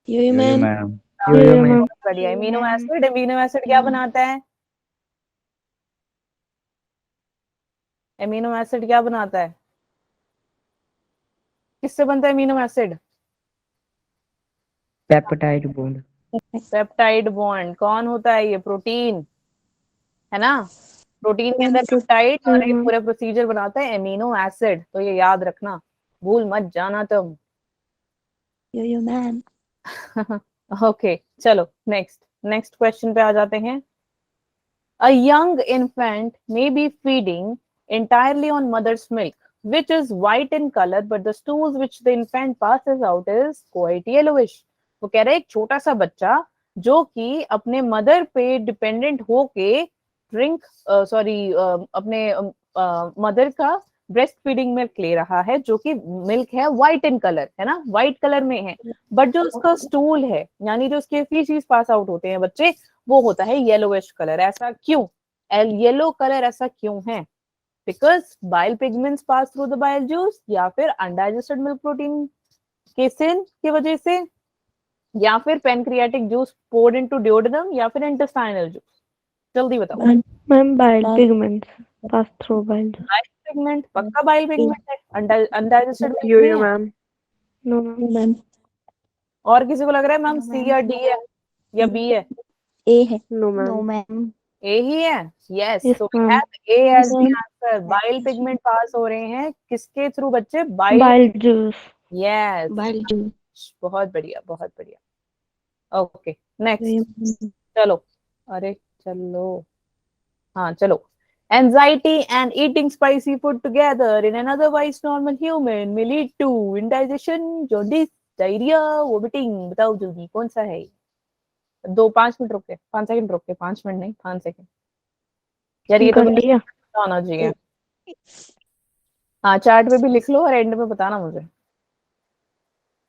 Yo yo ma'am. Ma'am. Yo ma'am. बढ़िया। Yo ma'am. अमीनो एसिड क्या बनाता है? अमीनो एसिड क्या बनाता है? किससे बनता है amino acid? Peptide bond. Peptide bond. कौन होता है ये? प्रोटीन, है ना? प्रोटीन के अंदर पेप्टाइड और एक पूरा प्रोसीजर बनाता है एमिनो एसिड, तो ये याद रखना, भूल मत जाना तुम। Yo, ma'am. ओके चलो नेक्स्ट क्वेश्चन पे आ जाते हैं। A young infant may be feeding entirely on mother's milk, which is white in color, but the stools which the infant passes out is quite yellowish. वो कह रहा है एक छोटा सा बच्चा जो कि अपने मदर पे डिपेंडेंट होके अपने मदर का ब्रेस्ट फीडिंग मिल्क ले रहा है, जो कि मिल्क है व्हाइट इन कलर, है ना, व्हाइट कलर में है, बट जो उसका स्टूल है यानी जो उसके फीसिस पास आउट होते हैं बच्चे, वो होता है येलोइश कलर। ऐसा क्यों? येलो कलर ऐसा क्यों है? Because bile pigments pass through the bile juice, या फिर अनडाइजेस्टेड मिल्क प्रोटीन केसिन की वजह से, या फिर pancreatic juice poured into duodenum, या फिर इंटेस्टाइनल जूस। जल्दी बताओ। Ma'am bile pigments pass through bile juice. Bile pigment, पक्का बाइल पिगमेंट है, undigested yo ma'am. No ma'am. और किसी को लग रहा है मैम सी या डी है या बी है? ए है। No no ma'am. Ma'am. A ही है। Yes, Yes, so we ma'am. Have A as the answer. Bile pigment pass हो रहे हैं किसके थ्रू बच्चे? Bile juice. Yes, bile juice. बहुत बढ़िया बहुत बढ़िया। ओके नेक्स्ट चलो, अरे चलो, हाँ चलो। Anxiety and eating spicy food together in an otherwise normal human may lead to indigestion, jaundice, diarrhea, vomiting। बताओ जल्दी कौन सा है? 5 मिनट रुक के, 5 सेकंड रुक के, 5 मिनट नहीं 5 सेकंड। यार ये तो कर लिया। होना चाहिए। हाँ चार्ट पे भी लिख लो और एंड में बताना मुझे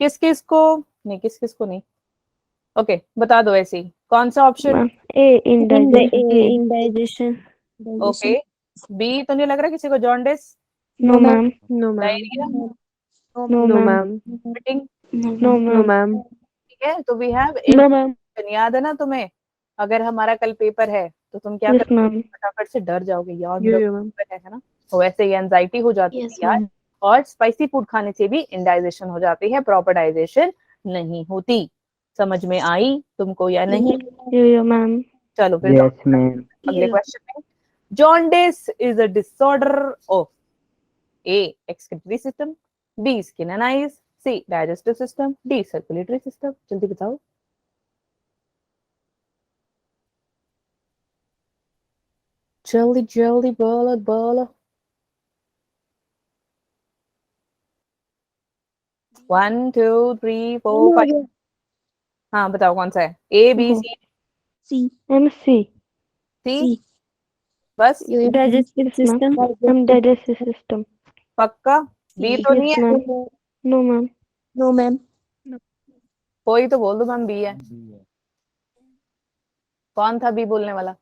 किस किस को नहीं। ओके बता दो ऐसे ही। कौन सा option? Ma'am A indigestion. Okay, B तो नहीं लग रहा किसी को? Jaundice? No ma'am. No diarrhoea? No ma'am. Vomiting? No ma'am. ठीक है, तो वी हैव नो मैम। याद है ना तुम्हें? अगर हमारा कल पेपर है तो तुम क्या यस करोगे? मैम। फटाफट से डर जाओगे यार यो मेरा मैम। पेपर है ना, तो वैसे ही एंजाइटी हो जाती है यार। और स्पाइसी फूड खाने से भी इंडाइजेशन हो जाती है, प्रॉपर डाइजेशन नहीं होती। समझ में आई तुमको या नहीं? Yo ma'am. चलो फिर यस मैम। अगले क्वेश्चन में। Jaundice is a disorder of A excretory system, B skin and eyes, C digestive system, D circulatory system. जल्दी बताओ। जल्दी जल्दी बोलो बोलो। 1 2 3 4 5। हाँ बताओ कौन सा है? A B C? C. Ma'am C. C बस? Digestive system. Ma'am digestive system. पक्का? बी तो नहीं यस है? Ma'am. No ma'am. No ma'am. कोई तो बोल दो मैम बी है। कौन था बी बोलने वाला?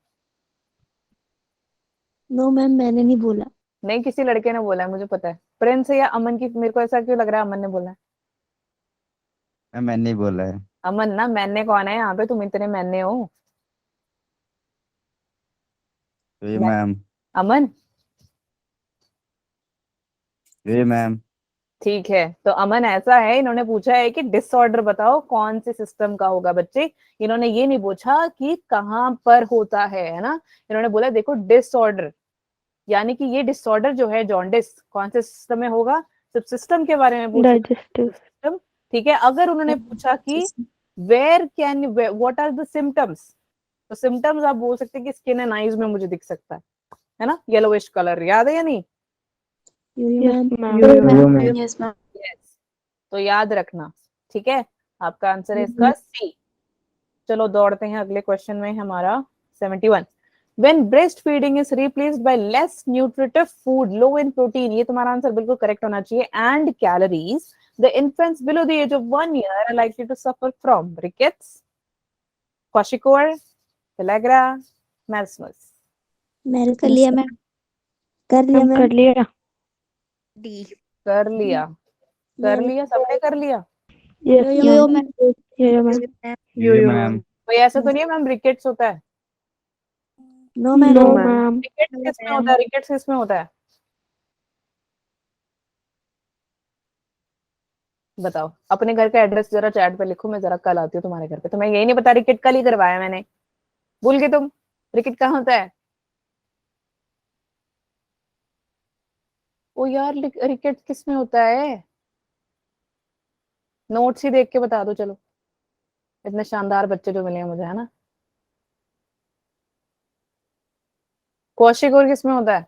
नो मैम मैंने नहीं बोला। नहीं, किसी लड़के ने बोला है, मुझे पता है। प्रिंस या अमन की, मेरे को ऐसा क्यों लग रहा है अमन ने बोला है। मैंने ही बोला है। अमन ना, मैंने कौन है यहाँ पे? तुम इतने मैंने हो। ये मैम। अमन? ये मैम। ठीक है, तो अमन ऐसा है, इन्होंने पूछा है कि डिसऑर्डर बताओ कौन से सिस्टम का होगा बच्चे। इन्होंने ये नहीं पूछा कि कहाँ पर होता है ना। इन्होंने बोला देखो डिसऑर्डर, यानी कि ये डिसऑर्डर जो है जॉन्डिस कौन से सिस्टम में होगा? सिर्फ सिस्टम के बारे में पूछा, डाइजेस्टिव सिस्टम। ठीक है, अगर उन्होंने पूछा कि व्हाट आर द सिम्टम्स, तो सिम्टम्स आप बोल सकते हैं कि स्किन एंड आईज में मुझे दिख सकता है ना, येलोइश कलर। याद है या नहीं? Yes ma'am. Yes ma'am. Yes, तो याद रखना। ठीक है, आपका आंसर है इसका सी। चलो दौड़ते हैं अगले क्वेश्चन में। हमारा 71। When breastfeeding is replaced by less nutritive food low in protein, ये तुम्हारा आंसर बिल्कुल करेक्ट होना चाहिए, and calories, the infants below the age of 1 year are likely to suffer from rickets, kwashiorkor, pellagra, marasmus। मैंने कर लिया ma'am. कर लिया मैम मैम। कर लिया। डी। कर लिया? कर लिया, सबने कर लिया? Yes yo ma'am. Ma'am. Yo ma'am. ये मैम। कोई ऐसा तो नहीं है मैम रिकेट्स होता है? No ma'am. No ma'am. Rickets किस में होता है? रिकेट्स किस में होता है? बताओ। अपने घर का एड्रेस जरा चैट पे लिखो, मैं जरा कल आती हूँ तुम्हारे घर पे। तुम्हें यही नहीं पता? रिकेट कल ही करवाया मैंने, भूल गए तुम? रिकेट कहाँ होता है? ओ यार रिकेट किस में होता है? नोट्स ही देख के बता दो चलो, इतने शानदार बच्चे जो मिले हैं मुझे, है ना। कौशिक और किस में होता है?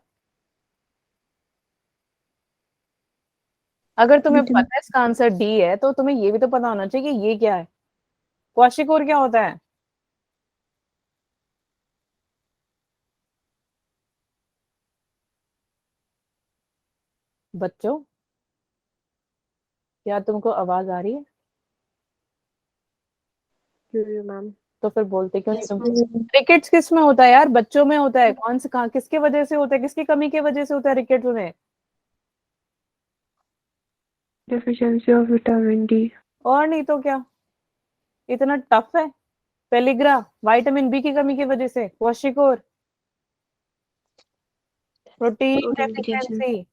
अगर तुम्हें Vitamin. पता है इसका आंसर डी है तो तुम्हें ये भी तो पता होना चाहिए कि ये क्या है। कौशिक और क्या होता है? बच्चों, क्या तुमको आवाज आ रही है? मैम। तो फिर बोलते क्यों नहीं तुम? रिकेट्स किस में होता है यार? बच्चों में होता है। कौन से, कहाँ, किसकी वजह से होता है? किसकी कमी की वजह से होता है रिकेट्स में? Deficiency of vitamin D. और नहीं तो क्या, इतना टफ है? पेलिग्रा, विटामिन बी की कमी की वजह से। कौशिक और protein deficiency,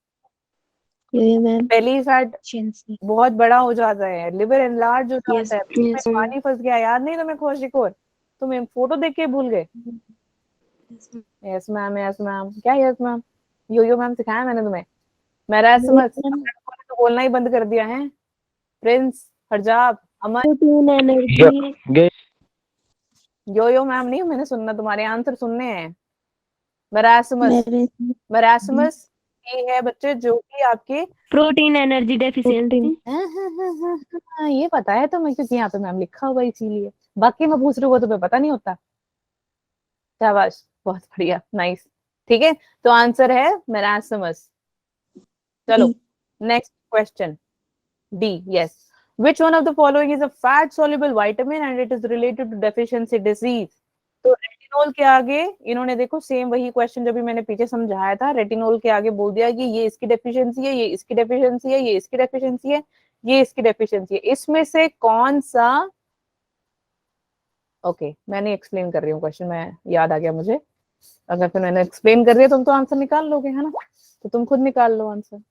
Yo-yo ma'am. Belly fat Efficiency. बहुत बड़ा हो जाता है, लिवर एनलार्ज हो जाता यस है, पेट में यस पानी फंस गया। याद नहीं तुम्हें कौशिक और? तुम फोटो देख के भूल गए? यस मैम, यस मैम, क्या यस मैम? यो मैम सिखाया मैंने तुम्हें। Marasmus, ma'am. तो बोलना ही बंद कर दिया है। प्रिंस, हरजाब, अमन। Protein energy. यो मैम नहीं, मैंने सुनना, तुम्हारे आंसर सुनने हैं। मैरासमस, मेरे मैरासमस ये है बच्चे जो कि आपके प्रोटीन एनर्जी डेफिशिएंसी। ये पता है तुम्हें क्योंकि यहाँ पे मैम लिखा हुआ इसीलिए। बाकी मैं पूछ रही हूँ वो तुम्हें पता नहीं होता। शाबाश, बहुत बढ़िया, नाइस। ठीक है, तो आंसर है मैरासमस। चलो next question, D, yes. Which one of the following is a fat soluble vitamin and it is related to deficiency disease? तो रेटिनोल के आगे इन्होंने देखो सेम वही क्वेश्चन जो भी मैंने पीछे समझाया था, रेटिनोल के आगे बोल दिया कि ये इसकी डेफिशिएंसी है, ये इसकी डेफिशिएंसी है, ये इसकी डेफिशिएंसी है, ये इसकी डेफिशिएंसी है। इसमें से कौन सा, ओके मैंने एक्सप्लेन कर रही हूँ क्वेश्चन, मैं याद आ गया मुझे। अगर फिर मैंने एक्सप्लेन कर दिया तुम तो आंसर निकाल लोगे, है ना, तो तुम खुद निकाल लो आंसर।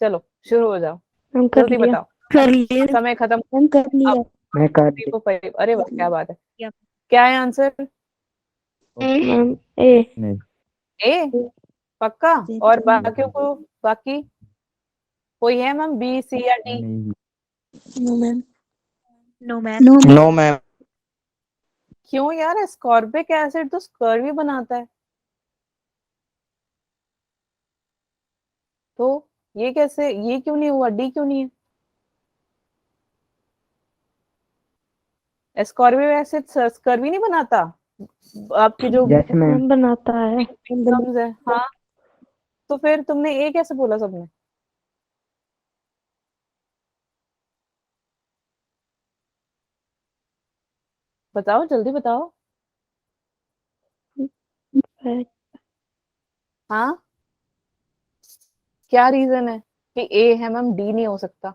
चलो शुरू हो जाओ, हम कर जल्दी लिया बताओ, कर लिए। समय खत्म। मैम कर लिया. मैं कर अरे वाह, क्या बात है। क्या? क्या है आंसर? मैम ए। नहीं ए, पक्का? Zero. और बाकियों को, बाकी कोई है मैम, बी, सी या डी? नहीं No ma'am. No ma'am. No. No ma'am. क्यों यार, एस्कॉर्बिक एसिड तो स्कर्वी बनाता है, तो ये कैसे, ये क्यों नहीं हुआ, डी क्यों नहीं है? एस्कॉर्बिक एसिड स्कर्वी नहीं बनाता, आपकी जो यस मैम बनाता है। सिम्टम्स है। हाँ, तो फिर तुमने ए कैसे बोला सबने? बताओ जल्दी बताओ। हाँ, क्या रीजन है कि ए है मैम, डी नहीं हो सकता?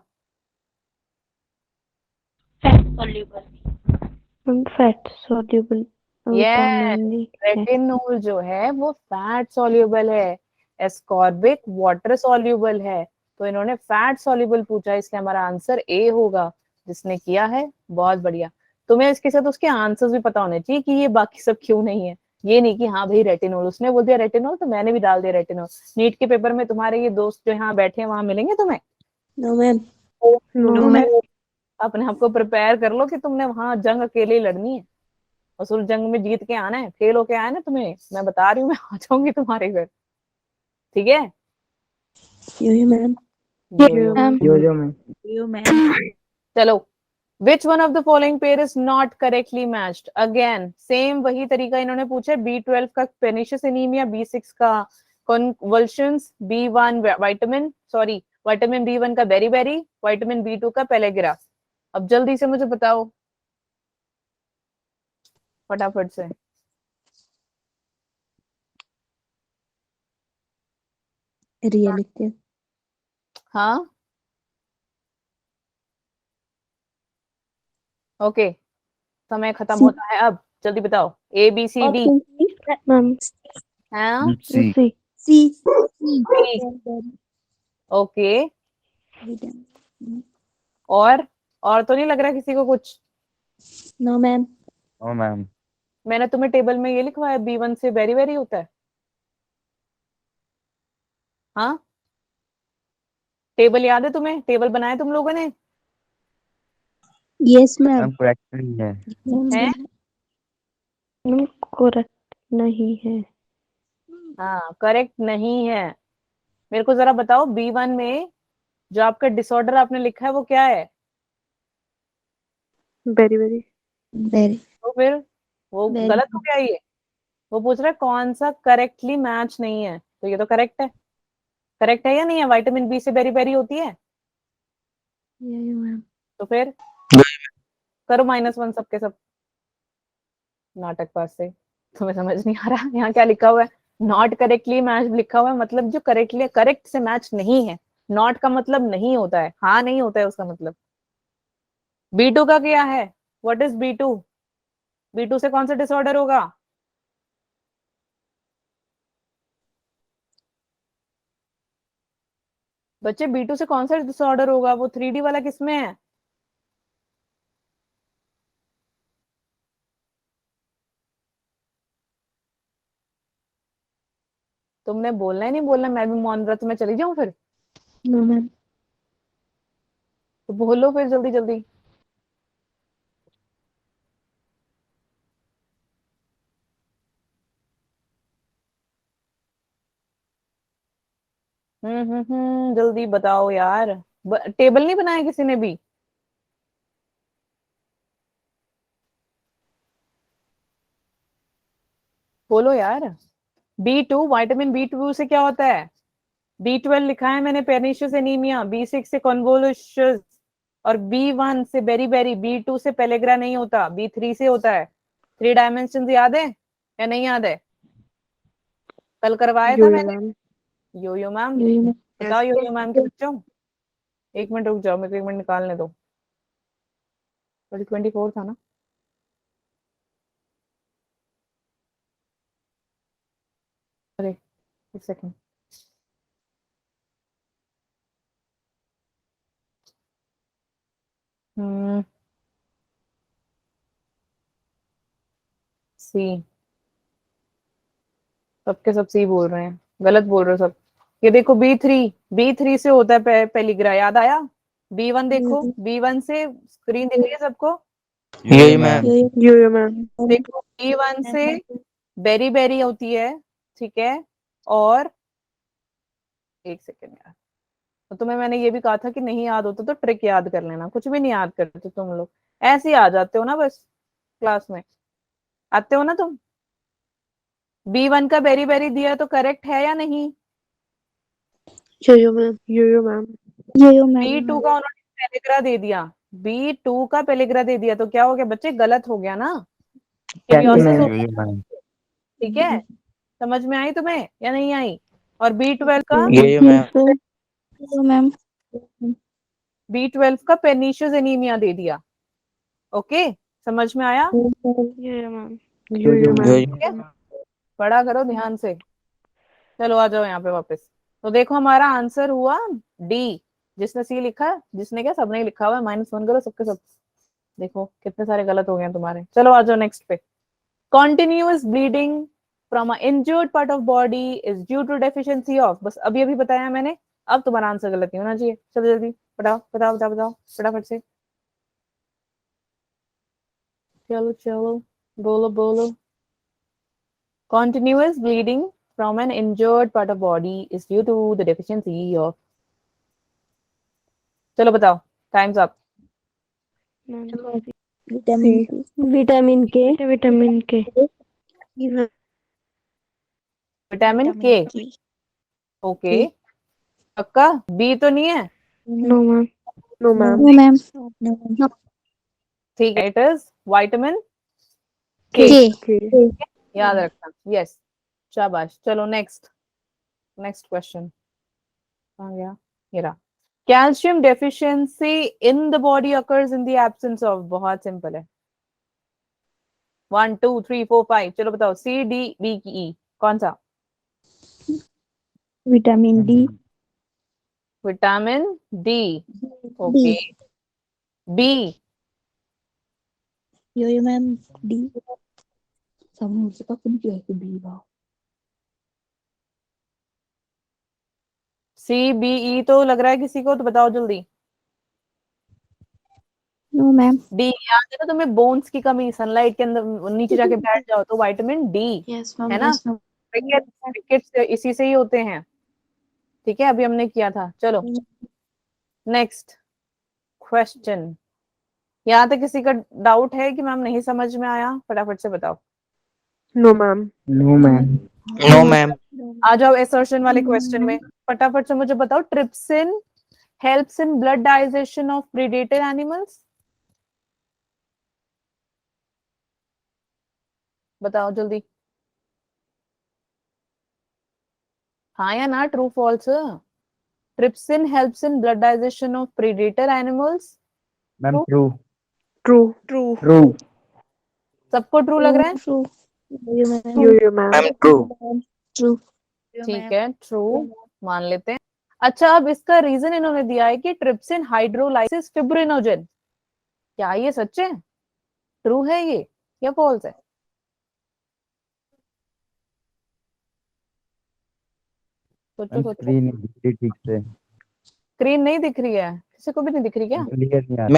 फैट सोल्यूबल विटामिन डी है। रेटिनोल जो है वो फैट सॉल्युबल है, एस्कॉर्बिक वाटर सॉल्युबल है। तो इन्होंने फैट सॉल्युबल पूछा, इसलिए हमारा आंसर ए होगा। जिसने किया है बहुत बढ़िया। तुम्हें इसके साथ उसके आंसर्स भी पता होने चाहिए कि ये बाकी सब क्यों नहीं है। ये नहीं कि हाँ भाई रेटिनोल, उसने बोल दिया रेटिनोल तो मैंने भी डाल दिया रेटिनोल। नीट के पेपर में तुम्हारे ये दोस्त जो यहाँ बैठे हैं वहां मिलेंगे तुम्हें। No ma'am. No ma'am. अपने आपको प्रिपेयर कर लो कि तुमने वहां जंग अकेले ही लड़नी है, और उस जंग में जीत के आना है। फेल होके आए ना तुम्हें, मैं बता रही हूँ, मैं आ जाऊंगी तुम्हारे घर, ठीक है। Yo-yo ma'am. यो जो मैम। Yo-yo ma'am. चलो, which one of the following pair is not correctly matched? Again same वही तरीका इन्होंने पूछा। B12 का पेनिशियस एनीमिया, B6 का convulsions, B1 vitamin, sorry vitamin B1 का बेरी, विटामिन B2 का पेलेग्रा। अब जल्दी से मुझे बताओ फटाफट से। रिया लिखते हैं. हाँ, ओके, समय खत्म सी. होता है अब, जल्दी बताओ। A B C D। Option C. Ma'am हाँ, सी सी। C. Okay, vitamin. और तो नहीं लग रहा किसी को कुछ? No ma'am. ओ मैम मैंने तुम्हें टेबल में ये लिखवाया B1 से वेरी होता है। हाँ, टेबल याद है तुम्हें? टेबल बनाया तुम लोगों ने? Yes ma'am. मैम करेक्ट नहीं है। है? करेक्ट नहीं है। हाँ, करेक्ट नहीं है। मेरे को जरा बताओ, B1 में जो आपका डिसऑर्डर आपने लिखा है वो क्या है? Very very. वेरी तो फिर वो वेरी गलत हो गया ये। वो पूछ रहा है कौन सा करेक्टली मैच नहीं है, तो ये तो करेक्ट है। करेक्ट है या नहीं है? विटामिन बी से बेरी बेरी होती है। यही मैम। तो फिर करो -1 सबके सब। नाटक पास से तुम्हें समझ नहीं आ रहा यहाँ क्या लिखा हुआ है? नॉट करेक्टली मैच लिखा हुआ है, मतलब जो करेक्टली करेक्ट से मैच नहीं है। नॉट का मतलब नहीं होता है, हाँ नहीं होता है उसका मतलब। B2 का क्या है? What is B2? B2 से कौन सा डिसऑर्डर होगा? बच्चे B2 से कौन सा डिसऑर्डर होगा? वो 3D वाला किसमें है? तुमने बोलना ही नहीं बोलना, मैं भी मौन व्रत में चली जाऊं फिर? No ma'am. तो बोलो फिर जल्दी जल्दी। जल्दी बताओ यार। टेबल नहीं बनाया किसी ने भी? बोलो यार। B2, विटामिन B2 से क्या होता है? B12 लिखा है मैंने, पेर्निशियस एनीमिया। B6 से कॉन्वोल्यूशंस। और B1 से बेरी बेरी। B2 से पेलेग्रा नहीं होता, B3 से होता है। 3 डायमेंशन याद है या नहीं याद है? कल करवाया था यो मैंने। मैम। Yo ma'am. यो बताओ यो मैम के बच्चों। एक मिनट रुक जाओ, मेरे को एक मिनट निकालने दो। 24 था ना? अरे एक सेकंड। हम्म सी। सबके सब सी बोल रहे हैं, गलत बोल रहे हो सब। ये देखो B3 से होता है पेलिग्रा, याद आया? B1 देखो, B1 से स्क्रीन दिख रही है सबको? यही मैम। Yo ma'am. देखो B1 से बेरी बेरी होती है, ठीक है। और एक सेकेंड यार, तो तुम्हें मैंने ये भी कहा था कि नहीं याद होता तो ट्रिक याद कर लेना। कुछ भी नहीं याद करते तुम लोग, ऐसे ही आ जाते हो ना बस। क्लास में आते हो ना तुम। B1 का बेरी बेरी दिया तो करेक्ट है या नहीं? Yo ma'am. Yo ma'am. Yo ma'am. B2 का उन्होंने पेलिग्रा दे दिया। B2 का पेलिग्रा दे दिया तो क्या हो गया बच्चे? गलत हो गया ना। एबियोसिस मैम। होता यही है, मैम। ठीक है। समझ में आई तुम्हें या नहीं आई? और B12 का, यही मैम। Yo ma'am. B12 का पेर्निशियस एनीमिया दे दिया। ओके, समझ में आया? यो मैम। Yo ma'am. ठीक है, पढ़ा करो ध्यान से। चलो आ जाओ यहाँ पे वापस। तो देखो हमारा आंसर हुआ डी। जिसने सी लिखा, जिसने क्या, सबने ही लिखा हुआ है। -1 करो सबके सब। देखो कितने सारे गलत हो गए हैं तुम्हारे। चलो आ जाओ नेक्स्ट पे। Continuous bleeding from a injured part of body is due to deficiency of. बस अभी अभी बताया मैंने। अब तुम्हारा आंसर गलत नहीं होना चाहिए। चलो जल्दी बताओ बताओ बताओ बताओ फटाफट से। चलो चलो, बोलो बोलो। Continuous bleeding from an injured part of body is due to the deficiency of। चलो बताओ, times up. Vitamin vitamin K. Vitamin K. Vitamin K. Okay, पक्का? बी तो नहीं है? No ma'am. No ma'am. No ma'am. ठीक है, it is vitamin के। के। याद रखना। यस, शाबाश। चलो नेक्स्ट, नेक्स्ट क्वेश्चन आ गया। ये रहा। Calcium deficiency in the body occurs in the absence of। बहुत सिंपल है। 1 2 3 4 5, चलो बताओ। सी डी बी की ई कौन सा? Vitamin D. Vitamin D. D. Okay, B. Yo ma'am. D. समूह से कब डी भाव। CBE तो लग रहा है किसी को, तो बताओ जल्दी। No ma'am. डी, याद है ना तुम्हें, बोन्स की कमी, सनलाइट के अंदर नीचे जाके बैठ जाओ तो विटामिन डी, यस मैम, है ना। Yes ma'am. विकेट इसी से ही होते हैं, ठीक है, अभी हमने किया था। चलो नेक्स्ट क्वेश्चन। यहाँ तक किसी का डाउट है कि मैम नहीं समझ में आया? फटाफट से बताओ। No, ma'am. No ma'am. No ma'am. आ जाओ एसर्शन वाले क्वेश्चन में, फटाफट से मुझे बताओ। Trypsin helps in blood digestion of predator animals, बताओ जल्दी। हाँ या ना, true false? Trypsin helps in blood digestion of predator animals. Ma'am true. True. True. सबको ट्रू लग रहा है? True. Yo-yo, ma'am. Ma'am true. True. ठीक है, ट्रू मान लेते हैं। अच्छा, अब इसका रीजन इन्होंने दिया है कि ट्रिप्सिन हाइड्रोलाइसिस फिब्रिनोजन। क्या ये सच है? ट्रू है ये या फॉल्स है? सोचो सोचो। स्क्रीन नहीं दिख रही ठीक से। स्क्रीन नहीं दिख रही है? किसी को भी नहीं दिख रही क्या? क्लियर नहीं आ रही।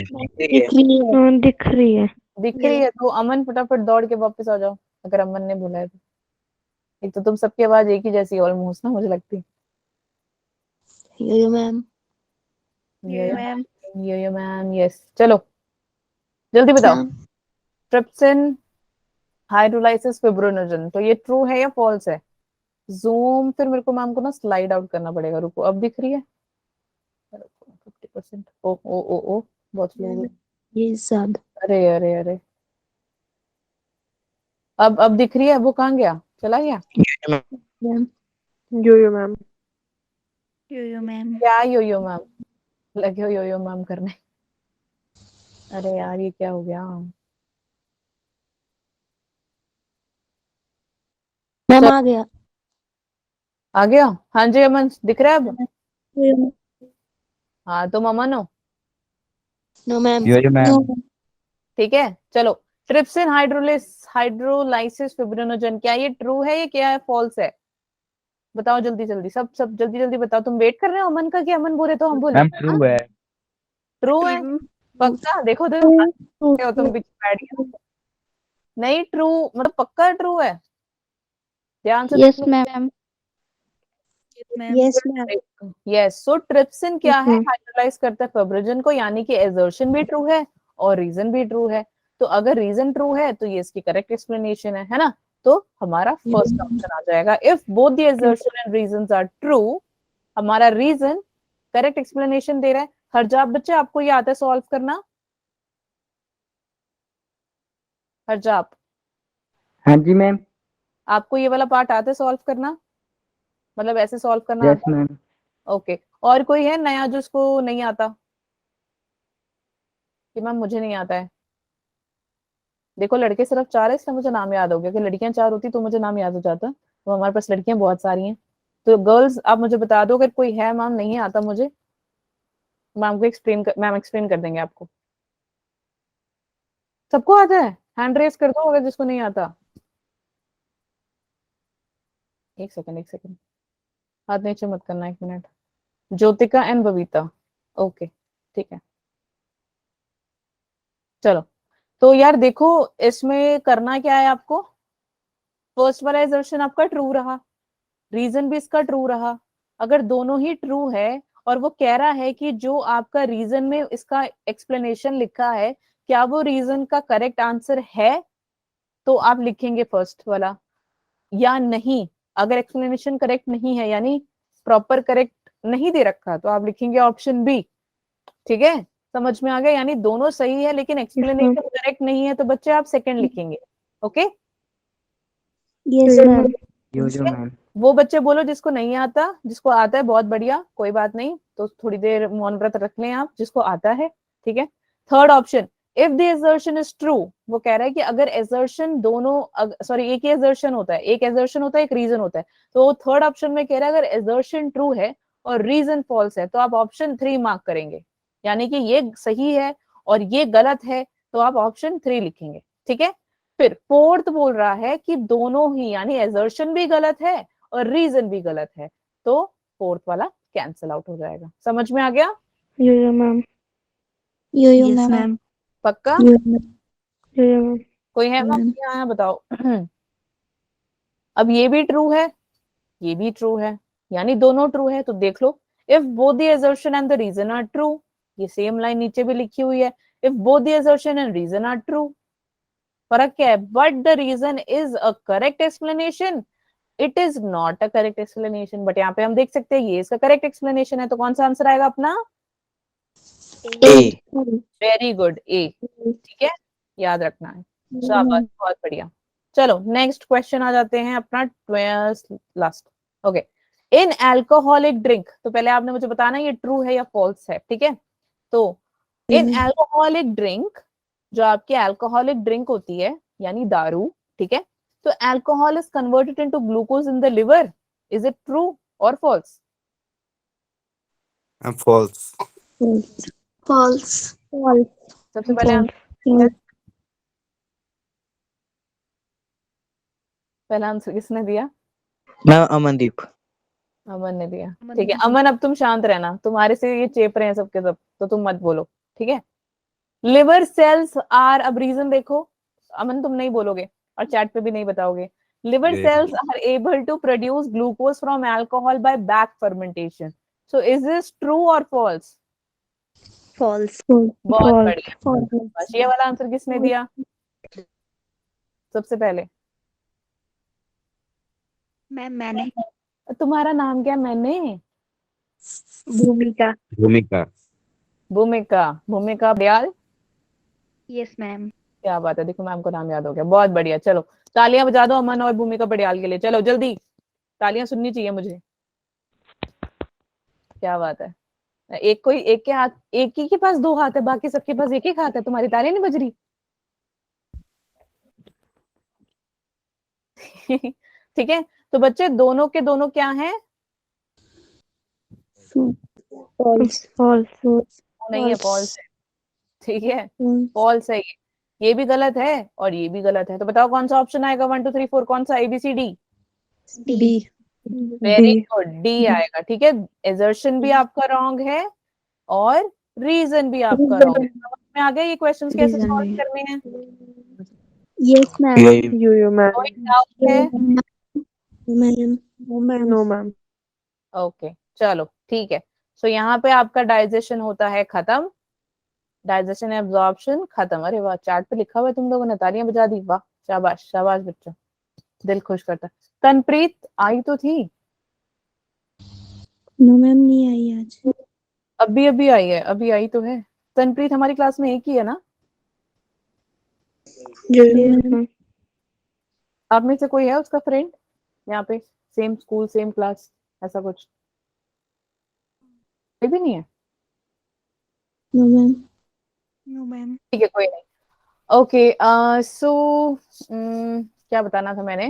हाँ, दिख रही है। दिख रही है तो अमन फटाफट दौड़ के वापस आ जाओ, अगर अमन ने बोला है तो। एक तो तुम सबकी आवाज एक ही जैसी ऑलमोस्ट ना, मुझे लगती है। यो मैम। Yo ma'am, yes. चलो जल्दी बताओ। ट्रिप्सिन हाइड्रोलाइसिस फिब्रिनोजन, तो ये ट्रू है या फॉल्स है? जूम, फिर मेरे को मैम को ना स्लाइड आउट करना पड़ेगा। रुको, अब दिख रही है? 50%। ओ ओ ओ ओ, बहुत स्लो हो गई। ये ज्यादा। अरे अरे अरे, अब दिख रही है? वो कहाँ गया, चला गया? मैम। Yo-yo, ma'am. क्या यो मैम? लगे हो यो मैम करने? अरे यार, ये क्या हो गया? मैम चल, आ गया। आ गया? हाँ जी अमन, दिख रहा है अब? नो हाँ, तुम अमन हो? मैम। Yo ma'am. ठीक है, चलो। ट्रिप्सिन हाइड्रोलाइसिस फिब्रिनोजन, क्या ये ट्रू है, ये क्या है, फॉल्स है? बताओ जल्दी जल्दी, सब सब जल्दी जल्दी बताओ। तुम वेट कर रहे हो अमन का कि अमन बोले तो हम बोले? मैम ट्रू है। ट्रू है? पक्का? देखो तुम हंस रहे हो, तुम पीछे बैठ गए। नहीं ट्रू मतलब पक्का ट्रू है? ध्यान से यस देख मैम। Yes ma'am. लो। यस, सो ट्रिप्सिन क्या है, हाइड्रोलाइज करता है फिब्रिनोजन को, यानी कि एजर्शन भी ट्रू है और रीजन भी ट्रू है। तो अगर रीजन ट्रू है तो ये इसकी करेक्ट एक्सप्लेनेशन है ना। तो हमारा फर्स्ट ऑप्शन आ जाएगा। If both the assertion and reasons are true, हमारा रीजन करेक्ट एक्सप्लेनेशन दे रहा है। हरजाब बच्चे, आपको ये आता है सॉल्व करना? हरजाब, हाँ जी मैम। आपको ये वाला पार्ट आता है सॉल्व करना? मतलब ऐसे सॉल्व करना यस आता है? मैम। ओके। और कोई है नया जिसको नहीं आता कि मैम मुझे नहीं आता है? देखो, लड़के सिर्फ 4 है, इसलिए मुझे नाम याद हो गया। कि लड़कियां 4 होती तो मुझे नाम याद हो जाता। तो हमारे पास लड़कियां बहुत सारी हैं। तो गर्ल्स, आप मुझे बता दो अगर कोई है। मैम नहीं आता मुझे, मैम एक्सप्लेन कर देंगे आपको। सबको आता है? हैंड रेस कर दो अगर जिसको नहीं आता। एक सेकंड, एक सेकंड, हाथ नीचे मत करना, 1 minute. Jyotika and Babita, okay ठीक है। चलो, तो यार देखो, इसमें करना क्या है आपको। फर्स्ट वाला एजर्शन आपका ट्रू रहा, रीजन भी इसका ट्रू रहा। अगर दोनों ही ट्रू है और वो कह रहा है कि जो आपका रीजन में इसका एक्सप्लेनेशन लिखा है, क्या वो रीजन का करेक्ट आंसर है, तो आप लिखेंगे फर्स्ट वाला। या नहीं, अगर एक्सप्लेनेशन करेक्ट नहीं है, यानी प्रॉपर करेक्ट नहीं दे रखा, तो आप लिखेंगे ऑप्शन बी। ठीक है, समझ में आ गया? यानी दोनों सही है लेकिन एक्सप्लेनेशन करेक्ट नहीं है, तो बच्चे आप सेकंड लिखेंगे। Okay, yes ma'am. Yo ma'am. वो बच्चे बोलो जिसको नहीं आता। जिसको आता है बहुत बढ़िया, कोई बात नहीं, तो थोड़ी देर मौन व्रत रख लें आप, जिसको आता है। ठीक है, third option, if the assertion is true, वो कह रहा है कि अगर एजर्शन दोनों, सॉरी एक ही एजर्शन होता है, एक एजर्शन होता है, एक रीजन होता है, तो थर्ड ऑप्शन में कह रहा है अगर एजर्शन ट्रू है और रीजन फॉल्स है, तो आप ऑप्शन 3 मार्क करेंगे। यानी कि ये सही है और ये गलत है, तो आप ऑप्शन 3 लिखेंगे। ठीक है, फिर फोर्थ बोल रहा है कि दोनों ही, यानी एजर्शन भी गलत है और रीजन भी गलत है, तो फोर्थ वाला कैंसिल आउट हो जाएगा। समझ में आ गया? Yo-yo, ma'am. यो Yes, मैम ma'am. पक्का? यो मैम Yo-yo, ma'am. कोई है मैम यहाँ यहाँ बताओ। अब ये भी ट्रू है, ये भी ट्रू है, यानी दोनों ट्रू है। तो देख लो, if both the assertion and the reason are true, ये सेम लाइन नीचे भी लिखी हुई है, if both the assertion and reason are true. फर्क क्या है? But the reason is a correct explanation, it is not a correct explanation. But यहाँ पे हम देख सकते हैं ये इसका करेक्ट एक्सप्लेनेशन है, तो कौन सा आंसर आएगा अपना? ए। वेरी गुड, ए। ठीक है, याद रखना है। शाबाश, बहुत बढ़िया। चलो नेक्स्ट क्वेश्चन आ जाते हैं अपना लास्ट। ओके, इन एल्कोहलिक ड्रिंक, तो पहले आपने मुझे बताना ये ट्रू है या फॉल्स है, ठीक है? तो इन एल्कोहलिक ड्रिंक, जो आपकी एल्कोहलिक ड्रिंक होती है यानी दारू, ठीक है, तो alcohol is converted into glucose in the liver, is it true और फॉल्स? False. फॉल्स। सबसे पहले पहला आंसर किसने दिया? मैम अमनदीप। अमन ने दिया। ठीक है अमन, अब तुम शांत रहना, तुम्हारे से ये चेप रहे हैं सबके सब, तो तुम मत बोलो, ठीक है? लिवर सेल्स आर, अब रीजन देखो अमन, तुम नहीं बोलोगे और चैट पे भी नहीं बताओगे। Liver Yes. cells are able to produce glucose from alcohol by back fermentation. So is this true or false? False. बहुत False. बढ़िया। बस ये वाला आंसर किसने दिया सबसे पहले? मैम मैंने। तुम्हारा नाम क्या? मैंने। Bhumika. Bhumika. भूमिका। भूमिका बड़ियाल। Yes, ma'am. क्या बात है, देखो मैम को नाम याद हो गया, बहुत बढ़िया। चलो तालियां बजा दो अमन और भूमिका बड़ियाल के लिए, चलो जल्दी, तालियां सुननी चाहिए मुझे। क्या बात है। एक कोई एक के हाथ, एक ही के पास दो हाथ है, बाकी सबके पास एक एक हाथ है, तुम्हारी तालियां नहीं बज रही? ठीक है, तो बच्चे दोनों के दोनों क्या हैं? False. नहीं है, फॉल्स है। ठीक है, फॉल्स है ये भी गलत है और ये भी गलत है। तो बताओ कौन सा ऑप्शन आएगा? 1 2 3 4 कौन सा? ABCD? B. Very D. Good, D आएगा। ठीक है, एजर्शन भी आपका रॉन्ग है और रीजन भी आपका रॉन्ग है। समझ में आ गया ये क्वेश्चंस कैसे Reason सॉल्व भी। करने हैं? Yes ma'am Yo-yo, ma'am. कोई डाउट है? Ma'am No, ma'am. ओके चलो ठीक है। सो यहाँ पे आपका डाइजेशन होता है खत्म, डाइजेशन एब्जॉर्प्शन खत्म। अरे वाह, चार्ट पे लिखा हुआ है, तुम लोगों ने तालियां बजा दी, वाह शाबाश शाबाश बच्चों, दिल खुश करता। तनप्रीत आई तो थी? नो मैम नहीं आई आज। अभी अभी आई है, अभी आई तो है। तनप्रीत हमारी क्लास में एक ही है ना? Yo-yo, ma'am. आप में से कोई है उसका फ्रेंड यहाँ पे, सेम स्कूल सेम क्लास, ऐसा कुछ? कोई भी नहीं है? No ma'am no ma'am. ठीक है कोई नहीं। ओके सो क्या बताना था मैंने?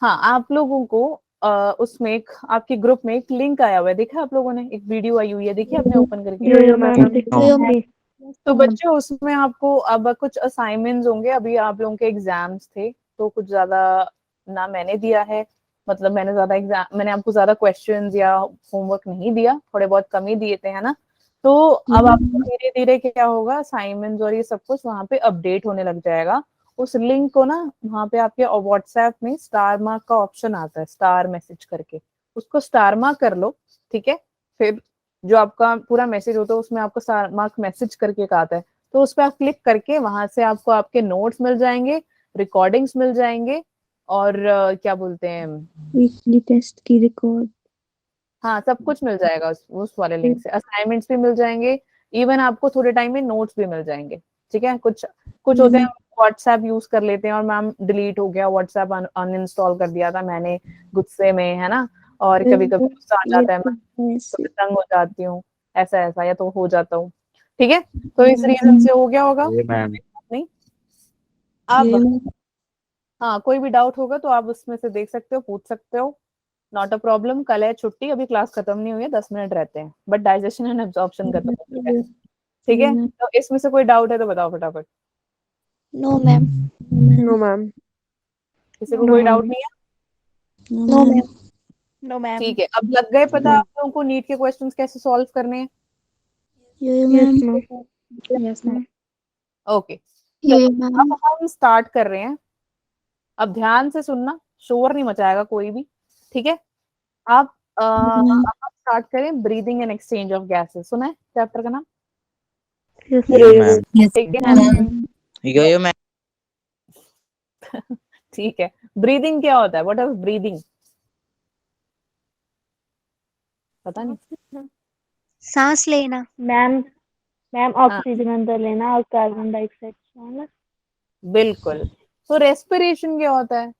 हाँ, आप लोगों को उसमें एक आपके ग्रुप में एक लिंक आया हुआ है, देखा आप लोगों ने? एक वीडियो आई हुई है, देखिए आपने ओपन करके? Yo-yo, ma'am. तो बच्चों उसमें आपको अब कुछ असाइनमेंट्स होंगे, अभी आप लोगों के एग्जाम्स थे तो कुछ ज्यादा ना मैंने दिया है, मतलब मैंने आपको ज्यादा क्वेश्चंस या होमवर्क नहीं दिया, थोड़े बहुत कम ही दिए थे, है ना? तो अब आपको धीरे धीरे क्या होगा, असाइनमेंट्स और ये सब कुछ वहाँ पे अपडेट होने लग जाएगा। उस लिंक को ना वहाँ पे आपके व्हाट्सएप में स्टार मार्क का ऑप्शन आता है, स्टार मैसेज करके, उसको स्टार मार्क कर लो, ठीक है? फिर जो आपका पूरा मैसेज होता है उसमें आपको स्टार मार्क मैसेज करके एक आता है, तो उस पर आप क्लिक करके वहां से आपको आपके नोट्स मिल जाएंगे, रिकॉर्डिंग्स मिल जाएंगे और क्या बोलते हैं, वीकली टेस्ट की रिकॉर्ड। हाँ सब कुछ मिल जाएगा उस वाले लिंक से। असाइनमेंट्स भी मिल जाएंगे, इवन आपको थोड़े टाइम में नोट्स भी मिल जाएंगे, ठीक है? कुछ होते हैं व्हाट्सएप यूज कर लेते हैं और मैम डिलीट हो गया, व्हाट्सएप अनइंस्टॉल कर दिया था मैंने गुस्से में, है ना? और कभी कभी गुस्सा आ जाता है, मैं तो तंग हो जाती हूँ, ऐसा ऐसा या तो हो जाता हूँ, ठीक है? तो इस रीजन से हो गया होगा। ये मैम। नहीं अब हाँ, कोई भी डाउट होगा तो आप उसमें से देख सकते हो, पूछ सकते हो, नॉट अ प्रॉब्लम। कल है छुट्टी, अभी क्लास खत्म नहीं हुई है, 10 मिनट रहते हैं, बट डाइजेशन एंड एब्जॉर्प्शन खत्म हो चुका है, ठीक है? तो इसमें से कोई डाउट है तो बताओ फटाफट। No ma'am No, ma'am. किसी को कोई डाउट नहीं है? No ma'am no ma'am. ठीक है, अब लग गए पता आप लोगों को नीट के क्वेश्चंस कैसे सॉल्व करने हैं? यो Yes, ma'am. ma'am. Yes ma'am. Okay, ये चलो मैम। अब हम स्टार्ट कर रहे हैं। अब ध्यान से सुनना, शोर नहीं मचाएगा कोई भी, ठीक है? आप मैम। अब स्टार्ट करें breathing and exchange of gases. सुना है चैप्टर का नाम? Yes, यो ma'am. मैम। ठीक है, यो मैम। ठीक है। ब्रीदिंग क्या होता है? What is breathing? पता नहीं। सांस लेना। मैम मैम हाँ, ऑक्सीजन अंदर लेना और कार्बन डाइऑक्साइड छोड़ना। बिल्कुल। तो रेस्पिरेशन क्या होता है?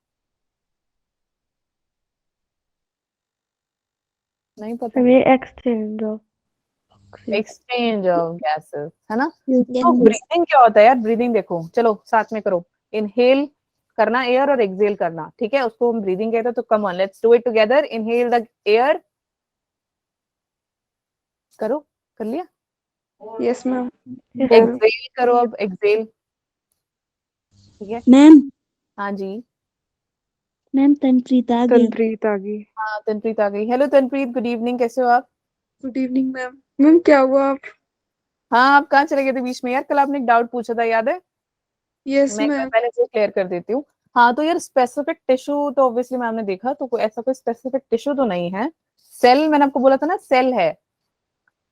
नहीं पता। ये exchange of exchange of gases, है ना? यस तो मैम। ब्रीदिंग क्या होता है यार? ब्रीदिंग देखो, चलो साथ में करो। इनहेल करना एयर और एक्सहेल करना, ठीक है? उसको हम ब्रीदिंग कहते हैं। तो come on, let's do it together. Inhale the air, करो, कर लिया? Yes, ma'am. एक्सहेल करो, अब एक्सहेल, ठीक है? मैम। हाँ जी। मैम तनप्रीत आ गया। तनप्रीत आ गई। हाँ, तनप्रीत आ गई। हेलो तनप्रीत, गुड इवनिंग, कैसे हो आप? Good evening ma'am. मैम क्या हुआ आप? हाँ, आप कहाँ चले गए थे बीच में यार? कल आपने एक डाउट पूछा था, याद है? यस मैं मैम। पहले से क्लियर कर देती हूँ। हाँ, तो यार स्पेसिफिक टिश्यू तो ऑब्वियसली मैम ने देखा, तो कोई ऐसा कोई स्पेसिफिक टिश्यू तो नहीं है। सेल, मैंने आपको बोला था ना, सेल है।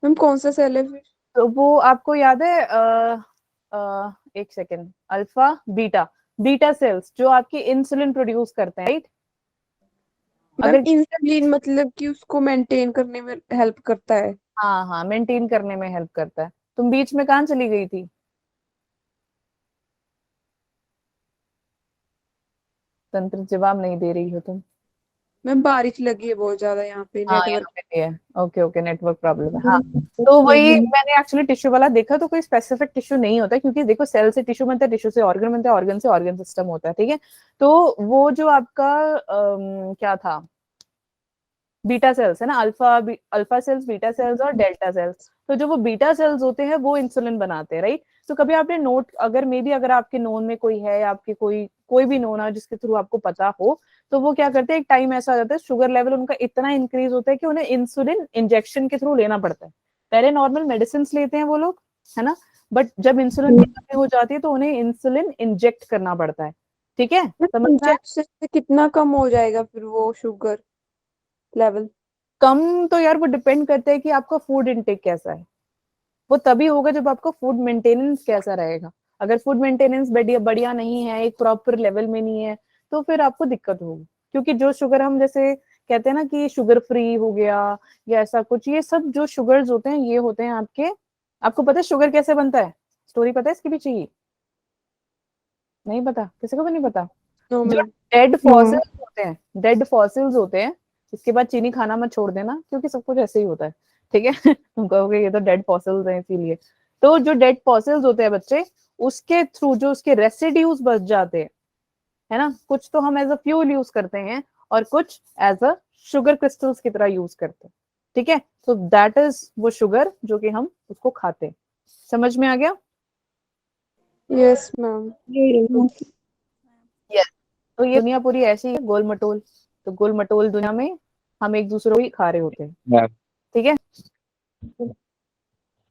मैम कौन सा सेल है फिर? तो वो आपको याद है? एक second, alpha beta, beta cells जो आपकी इंसुलिन प्रोड्यूस करते हैं, राइट? मैम अगर इंसुलिन मतलब कि उसको मेंटेन करने में हेल्प करता है। हाँ हाँ, मेंटेन करने में हेल्प करता है। तुम बीच में कहाँ चली गई थी? तंत्र जवाब नहीं दे रही हो तुम। मैम बारिश लगी है बहुत ज्यादा यहाँ पे, हाँ, नेटवर्क। यहाँ पे भी है। ओके ओके, नेटवर्क प्रॉब्लम है। हाँ, तो वही मैंने एक्चुअली टिश्यू वाला देखा, तो कोई स्पेसिफिक टिश्यू नहीं होता, क्योंकि देखो सेल से टिश्यू बनता है, टिश्यू से ऑर्गन बनता है, ऑर्गन से ऑर्गन सिस्टम होता है, ठीक है? तो वो जो आपका क्या था, बीटा सेल्स है ना, अल्फा सेल्स, बीटा सेल्स और डेल्टा सेल्स। तो जो वो बीटा सेल्स होते हैं वो इंसुलिन बनाते हैं, राइट? तो कभी आपने नोट, अगर मे बी अगर आपके नोन में कोई है, या आपके कोई कोई भी नोन है जिसके थ्रू आपको पता हो, तो वो क्या करते हैं, एक टाइम ऐसा आ जाता है, शुगर लेवल उनका इतना इंक्रीज होता है कि उन्हें इंसुलिन इंजेक्शन के थ्रू लेना पड़ता है। पहले नॉर्मल मेडिसिन लेते हैं वो लोग, है ना? बट जब इंसुलिन की कमी हो जाती है तो उन्हें इंसुलिन इंजेक्ट करना पड़ता है, ठीक है? समझ में आया? इंजेक्शन से कितना कम हो जाएगा फिर वो शुगर लेवल? कम तो यार वो डिपेंड करता है कि आपका फूड इनटेक कैसा है। वो तभी होगा जब आपका फूड मेंटेनेंस कैसा रहेगा। अगर फूड मेंटेनेंस बढ़िया बढ़िया नहीं है, एक प्रॉपर लेवल में नहीं है, तो फिर आपको दिक्कत होगी। क्योंकि जो शुगर हम जैसे कहते हैं ना कि शुगर फ्री हो गया या ऐसा कुछ, ये सब जो शुगर्स होते हैं ये होते हैं आपके। आपको पता है शुगर कैसे बनता है? स्टोरी पता है इसके पीछे की? नहीं पता? किसी को भी नहीं पता? नो जो मैम। डेड फॉसिल्स होते हैं, डेड फॉसिल्स होते हैं, इसके बाद चीनी खाना मत छोड़ देना, क्योंकि सब कुछ ऐसे ही होता है, ठीक है? तुम कहोगे ये तो डेड फॉसिल्स हैं इसीलिए। तो जो डेड फॉसिल्स होते हैं बच्चे, उसके थ्रू जो उसके रेसिड्यूज बच जाते हैं, है ना, कुछ तो हम एज अ फ्यूल यूज करते हैं और कुछ एज अ शुगर क्रिस्टल्स की तरह यूज करते हैं, ठीक है? तो दैट इज वो शुगर जो कि हम उसको खाते हैं। समझ में आ गया? Yes ma'am. यस। तो ये दुनिया पूरी ऐसी है, गोल मटोल। तो गोल मटोल दुनिया में हम एक दूसरे को ही खा रहे होते हैं, मैम। ठीक है?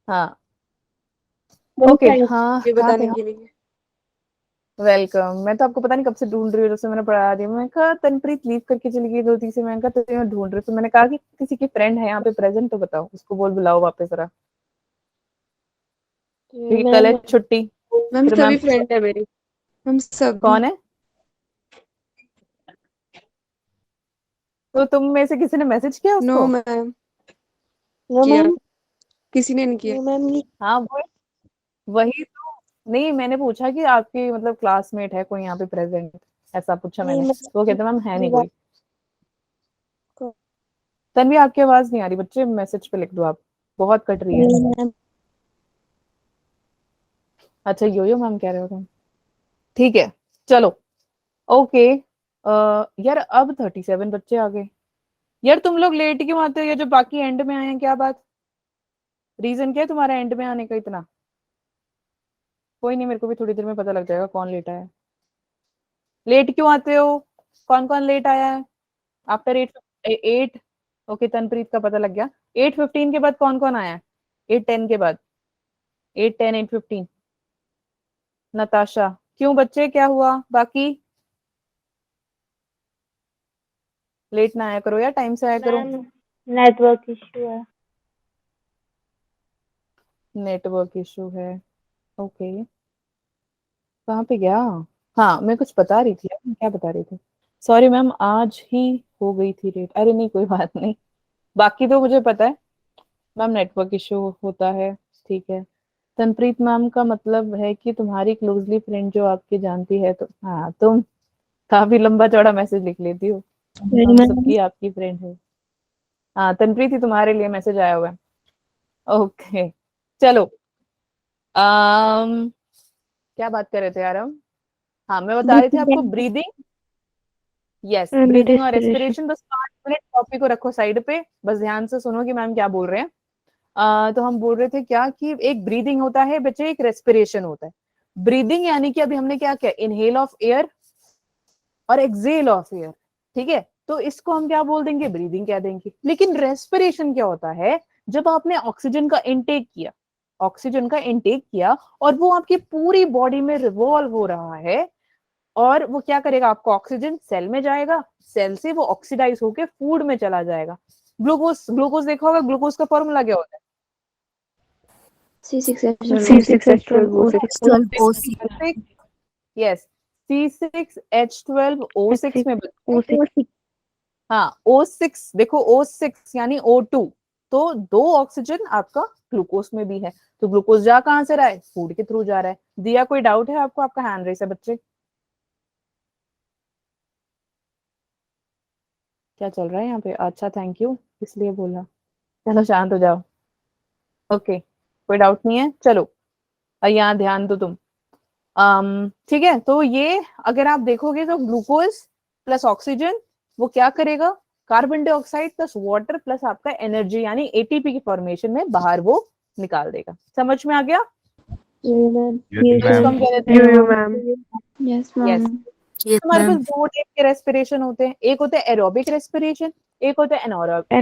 हाँ, मैम ओके। हाँ, ये कहाँ थे बताने हम? के लिए। वेलकम। मैं तो आपको पता नहीं कब से ढूंढ रही हूँ, जब से मैंने पढ़ा दिया। मैंने कहा तनप्रीत लीव करके चली गई 2 दिन से, मैंने कहा तो मैं ढूंढ रही हूँ, तो मैंने कहा कि किसी की फ्रेंड है यहाँ पे प्रेजेंट तो बताओ, उसको बोल बुलाओ वापस जरा, क्योंकि कल है मैम छुट्टी। मैम फिर सभी मैम, फ्रेंड है मेरी। मैम सभी। कौन है? तो तुम में से किसी ने मैसेज किया नो उसको? मैम। नो किया, मैम किसी ने नहीं किया। नो मैम हाँ, वही तो। नहीं, मैंने पूछा कि आपकी मतलब क्लासमेट है कोई यहाँ पे प्रेजेंट, ऐसा पूछा नहीं मैंने, तो वो कहते मैम है नहीं मैम कोई। तन्वी, आपकी आवाज नहीं आ रही बच्चे, मैसेज पे लिख दो आप, बहुत कट रही है। मैम अच्छा, यो मैम कह रहे हो तुम? ठीक है, चलो, ओके। यार अब 37 बच्चे आ गए। यार तुम लोग लेट क्यों आते हो? ये जो बाकी एंड में आए हैं, क्या बात? रीजन क्या है तुम्हारा एंड में आने का इतना? कोई नहीं, मेरे को भी थोड़ी देर में पता लग जाएगा कौन लेट आया है। लेट क्यों आते हो? कौन कौन लेट आया है आफ्टर 8? 8 ओके, तनप्रीत का पता लग गया। 8:15 के बाद कौन कौन आया? 8:10 के बाद 8:10 8:15 नताशा। क्यों बच्चे, क्या हुआ? बाकी लेट ना आया करो या टाइम से आया करो। नेटवर्क इशू है। नेटवर्क इशू है, ओके। कहाँ पे गया? हाँ, मैं कुछ बता रही थी, मैं क्या बता रही थी? सॉरी मैम, आज ही हो गई थी लेट। अरे नहीं, कोई बात नहीं, बाकी तो मुझे पता है मैम, नेटवर्क इशू होता है, ठीक है। तनप्रीत मैम का मतलब है कि तुम्हारी क्लोजली फ्रेंड जो आपकी जानती है, तो हाँ, तुम काफी लंबा चौड़ा मैसेज लिख लेती हो, हम सबकी आपकी फ्रेंड है। हाँ तनप्रीत, ही तुम्हारे लिए मैसेज आया हुआ है। ओके चलो, क्या बात कर रहे थे यार हम? हाँ, मैं बता रही थी आपको ब्रीदिंग, यस, ब्रीदिंग और रेस्पिरेशन। बस 5 मिनट टॉपिक को रखो साइड पे, बस ध्यान से सुनो कि मैम क्या बोल रहे हैं। तो हम बोल रहे थे क्या कि एक ब्रीदिंग होता है बच्चे, एक रेस्पिरेशन होता है। ब्रीदिंग यानी कि अभी हमने क्या किया, इनहेल ऑफ एयर और एक्सेल ऑफ एयर, ठीक है। तो इसको हम क्या बोल देंगे, ब्रीदिंग कह देंगे। लेकिन रेस्पिरेशन क्या होता है, जब आपने ऑक्सीजन का इनटेक किया, ऑक्सीजन का इनटेक किया और वो आपकी पूरी बॉडी में रिवॉल्व हो रहा है, और वो क्या करेगा, आपको ऑक्सीजन सेल में जाएगा, सेल से वो ऑक्सीडाइज होके फूड में चला जाएगा। ग्लूकोज, ग्लूकोज देखा होगा, ग्लूकोज का फॉर्मूला क्या होता है? C6H12O6 यस, C6H12O6 में बनता है। हाँ, O6 देखो, O6 यानी O2, तो 2 ऑक्सीजन आपका ग्लूकोज में भी है। तो ग्लूकोज जा कहां से रहा है, फूड के थ्रू जा रहा है। दिया, कोई डाउट है आपको? आपका हैंड रेस है बच्चे, क्या चल रहा है यहाँ पे? अच्छा थैंक यू, इसलिए बोला। चलो शांत हो जाओ, ओके, कोई डाउट नहीं है। चलो यहाँ ध्यान दो तुम। ठीक है, तो ये अगर आप देखोगे तो ग्लूकोज प्लस ऑक्सीजन वो क्या करेगा, carbon dioxide plus water plus आपका एनर्जी यानी एटीपी की फॉर्मेशन में बाहर वो निकाल देगा। समझ में आ गया? इसको हम कह देते हैं यस यस। हमारे पास 2 टाइप के रेस्पिरेशन होते हैं, एक होता है एरोबिक रेस्पिरेशन, एक होता है एनारोबिक।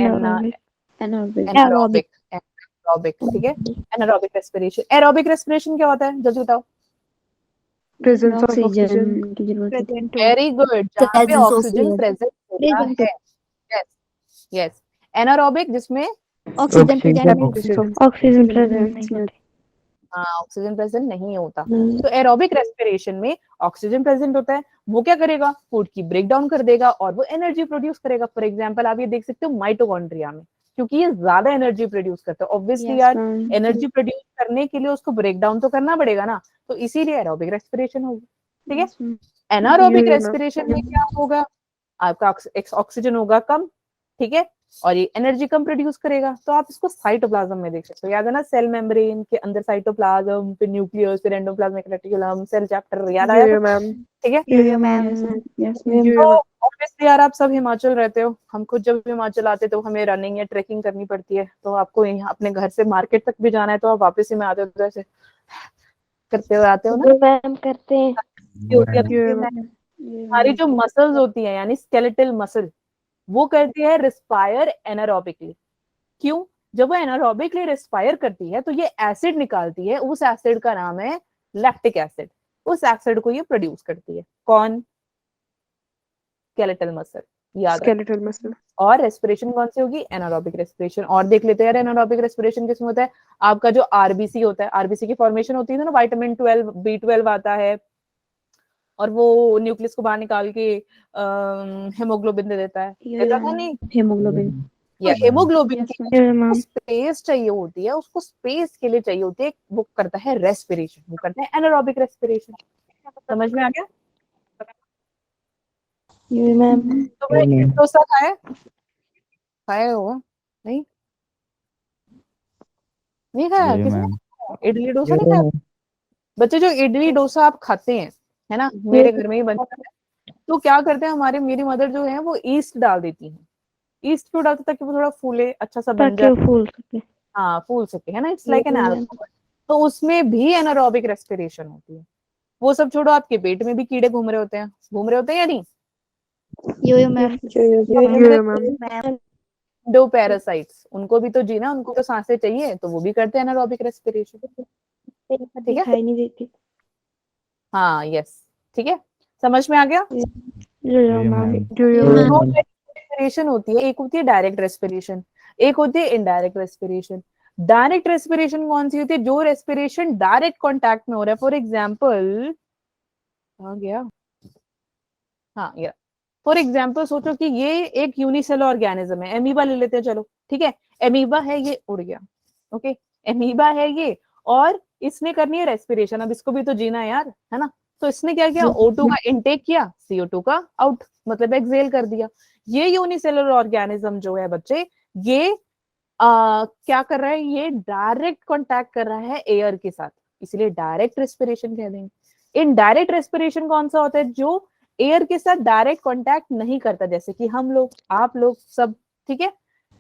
एनारोबिक, ठीक है, एनारोबिक रेस्पिरेशन। एरोबिक रेस्पिरेशन क्या होता है, जल्दी बताओ। प्रेजेंस ऑफ ऑक्सीजन ऑक्सीजन की जरूरत होती है। वेरी गुड, जहाँ पे ऑक्सीजन प्रेजेंट होता है। Yes yes. एनारोबिक जिसमें ऑक्सीजन प्रेजेंट ऑक्सीजन प्रेजेंट नहीं होती। हाँ, ऑक्सीजन प्रेजेंट नहीं होता। तो एरोबिक रेस्पिरेशन में ऑक्सीजन प्रेजेंट होता है, वो क्या करेगा, फूड की ब्रेक डाउन कर देगा और वो एनर्जी प्रोड्यूस करेगा। फॉर एग्जांपल आप ये देख सकते हो माइटोकॉन्ड्रिया में, क्योंकि ये ज्यादा एनर्जी प्रोड्यूस करता है। ऑब्वियसली यार, एनर्जी प्रोड्यूस करने के लिए उसको ब्रेक डाउन तो करना पड़ेगा ना, तो इसीलिए एरोबिक रेस्पिरेशन होगी, ठीक है। एनारोबिक रेस्पिरेशन में क्या होगा, आपका ऑक्सीजन होगा कम, ठीक है, और ये एनर्जी कम प्रोड्यूस करेगा। तो आप इसको साइटोप्लाज्म में देख सकते हो, याद है ना, सेल मेम्ब्रेन के अंदर साइटोप्लाज्म, फिर न्यूक्लियस, फिर एंडोप्लाज्मिक रेटिकुलम, सेल चैप्टर, याद आया? ठीक है। तो ऑब्वियसली यार, आप सब हिमाचल रहते हो, हम खुद जब हिमाचल आते तो हमें रनिंग या ट्रेकिंग करनी पड़ती है, तो आपको अपने घर से मार्केट तक भी जाना है, तो आप वापस ही में आते हो, तो ऐसे करते हुए आते हो ना, मैम करते हैं। हमारी जो मसल्स होती है यानी स्केलेटल मसल, वो करती है रिस्पायर एनारोबिकली। क्यों? जब वो एनारोबिकली रिस्पायर करती है तो ये एसिड निकालती है, उस एसिड का नाम है लैक्टिक एसिड। उस एसिड को ये प्रोड्यूस करती है, कौन? स्केलेटल मसल, याद स्केलेटल मसल। और रेस्पिरेशन कौन सी होगी, एनारोबिक रेस्पिरेशन। और देख लेते हैं यार, एनारोबिक रेस्पिरेशन किसमें होता है, आपका जो आरबीसी होता है, आरबीसी की फॉर्मेशन होती है ना, विटामिन 12 B12 आता है, और वो न्यूक्लियस को बाहर निकाल के हेमोग्लोबिन दे देता है, देता है नहीं? हेमोग्लोबिन या हेमोग्लोबिन की स्पेस चाहिए होती है, उसको स्पेस के लिए चाहिए होती है, वो करता है रेस्पिरेशन, वो करता है एनारोबिक रेस्पिरेशन। समझ में आ गया? मैम तो भाई डोसा खाया होगा? नहीं, नहीं खाया किसने? इडली डोसा नहीं खाया बच्चे? जो इडली डोसा आप खाते हैं, है ना, मेरे घर में ही बनता है। तो क्या करते हैं, मेरी मदर जो है वो ईस्ट डाल देती है। ईस्ट क्यों डालते, ताकि वो थोड़ा फूले, अच्छा सा बन जाए, फूल सके। हाँ, फूल सके, है ना, इट्स लाइक एन अल्कोहल। तो उसमें भी एनारोबिक रेस्पिरेशन होती है। वो सब छोड़ो, आपके पेट में भी कीड़े घूम रहे होते हैं या नहीं? Yo ma'am. Yo ma'am. दो पैरासाइट्स, उनको भी तो जीना, उनको तो सांसें चाहिए, तो वो भी करते हैं एनारोबिक रेस्पिरेशन। ठीक है, दिखाई नहीं देती। हाँ यस, ठीक है, समझ में आ गया। यो मैम। दो रेस्पिरेशन होती है, एक होती है डायरेक्ट रेस्पिरेशन, एक होती है इनडायरेक्ट रेस्पिरेशन। डायरेक्ट रेस्पिरेशन कौन सी होती है? जो रेस्पिरेशन डायरेक्ट कांटेक्ट में हो रहा है। फॉर एग्जांपल, आ गया, हाँ ये, फॉर एग्जाम्पल सोचो कि ये एक यूनिसेलुलर ऑर्गेनिज्म है, एमीबा ले लेते हैं, चलो ठीक है, एमीबा है, ये उड़ गया, ओके, एमीबा है ये, और इसने करनी है रेस्पिरेशन, अब इसको भी तो जीना है यार, है ना, तो इसने क्या किया, O2 का इनटेक किया, CO2 का आउट, मतलब एक्सहेल कर दिया। ये यूनिसेलुलर ऑर्गेनिज्म जो है बच्चे, ये क्या कर रहा है, ये डायरेक्ट कॉन्टैक्ट कर रहा है एयर के साथ, इसलिए डायरेक्ट रेस्पिरेशन कह देंगे। इनडायरेक्ट रेस्पिरेशन कौन सा होता है? जो एयर के साथ डायरेक्ट कांटेक्ट नहीं करता, जैसे कि हम लोग, आप लोग सब, ठीक है,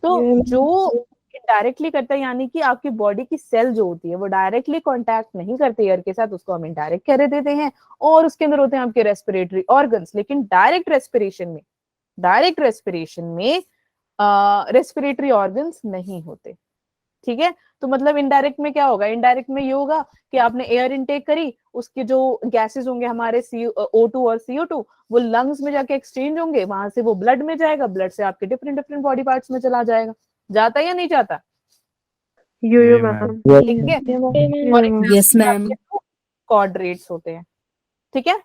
तो जो डायरेक्टली करता है, यानी कि आपकी बॉडी की सेल जो होती है वो डायरेक्टली कांटेक्ट नहीं करते एयर के साथ, उसको हम इनडायरेक्ट कह देते हैं, और उसके अंदर होते हैं आपके रेस्पिरेटरी ऑर्गन्स। लेकिन डायरेक्ट रेस्पिरेशन में रेस्पिरेटरी ऑर्गन्स नहीं होते, ठीक है। तो मतलब इनडायरेक्ट में क्या होगा? इनडायरेक्ट में ये होगा कि आपने एयर इनटेक करी, उसके जो गैसेस होंगे हमारे O2 और CO2, वो लंग्स में जाके एक्सचेंज होंगे, वहां से वो ब्लड में जाएगा, ब्लड से आपके डिफरेंट डिफरेंट बॉडी पार्ट्स में चला जाएगा, जाता या नहीं जाता? यो मैम। ठीक है, यस मैम। कॉर्ड रेट्स होते हैं, ठीक है,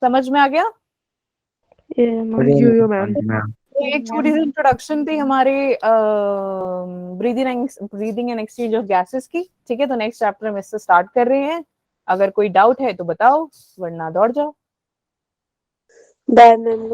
समझ में आ गया। यो मैम। एक छोटी सी इंट्रोडक्शन थी हमारे breathing and exchange of gases की, ठीक है। तो नेक्स्ट चैप्टर में इससे स्टार्ट कर रहे हैं, अगर कोई डाउट है तो बताओ, वरना दौड़ जाओ। Bye ma'am.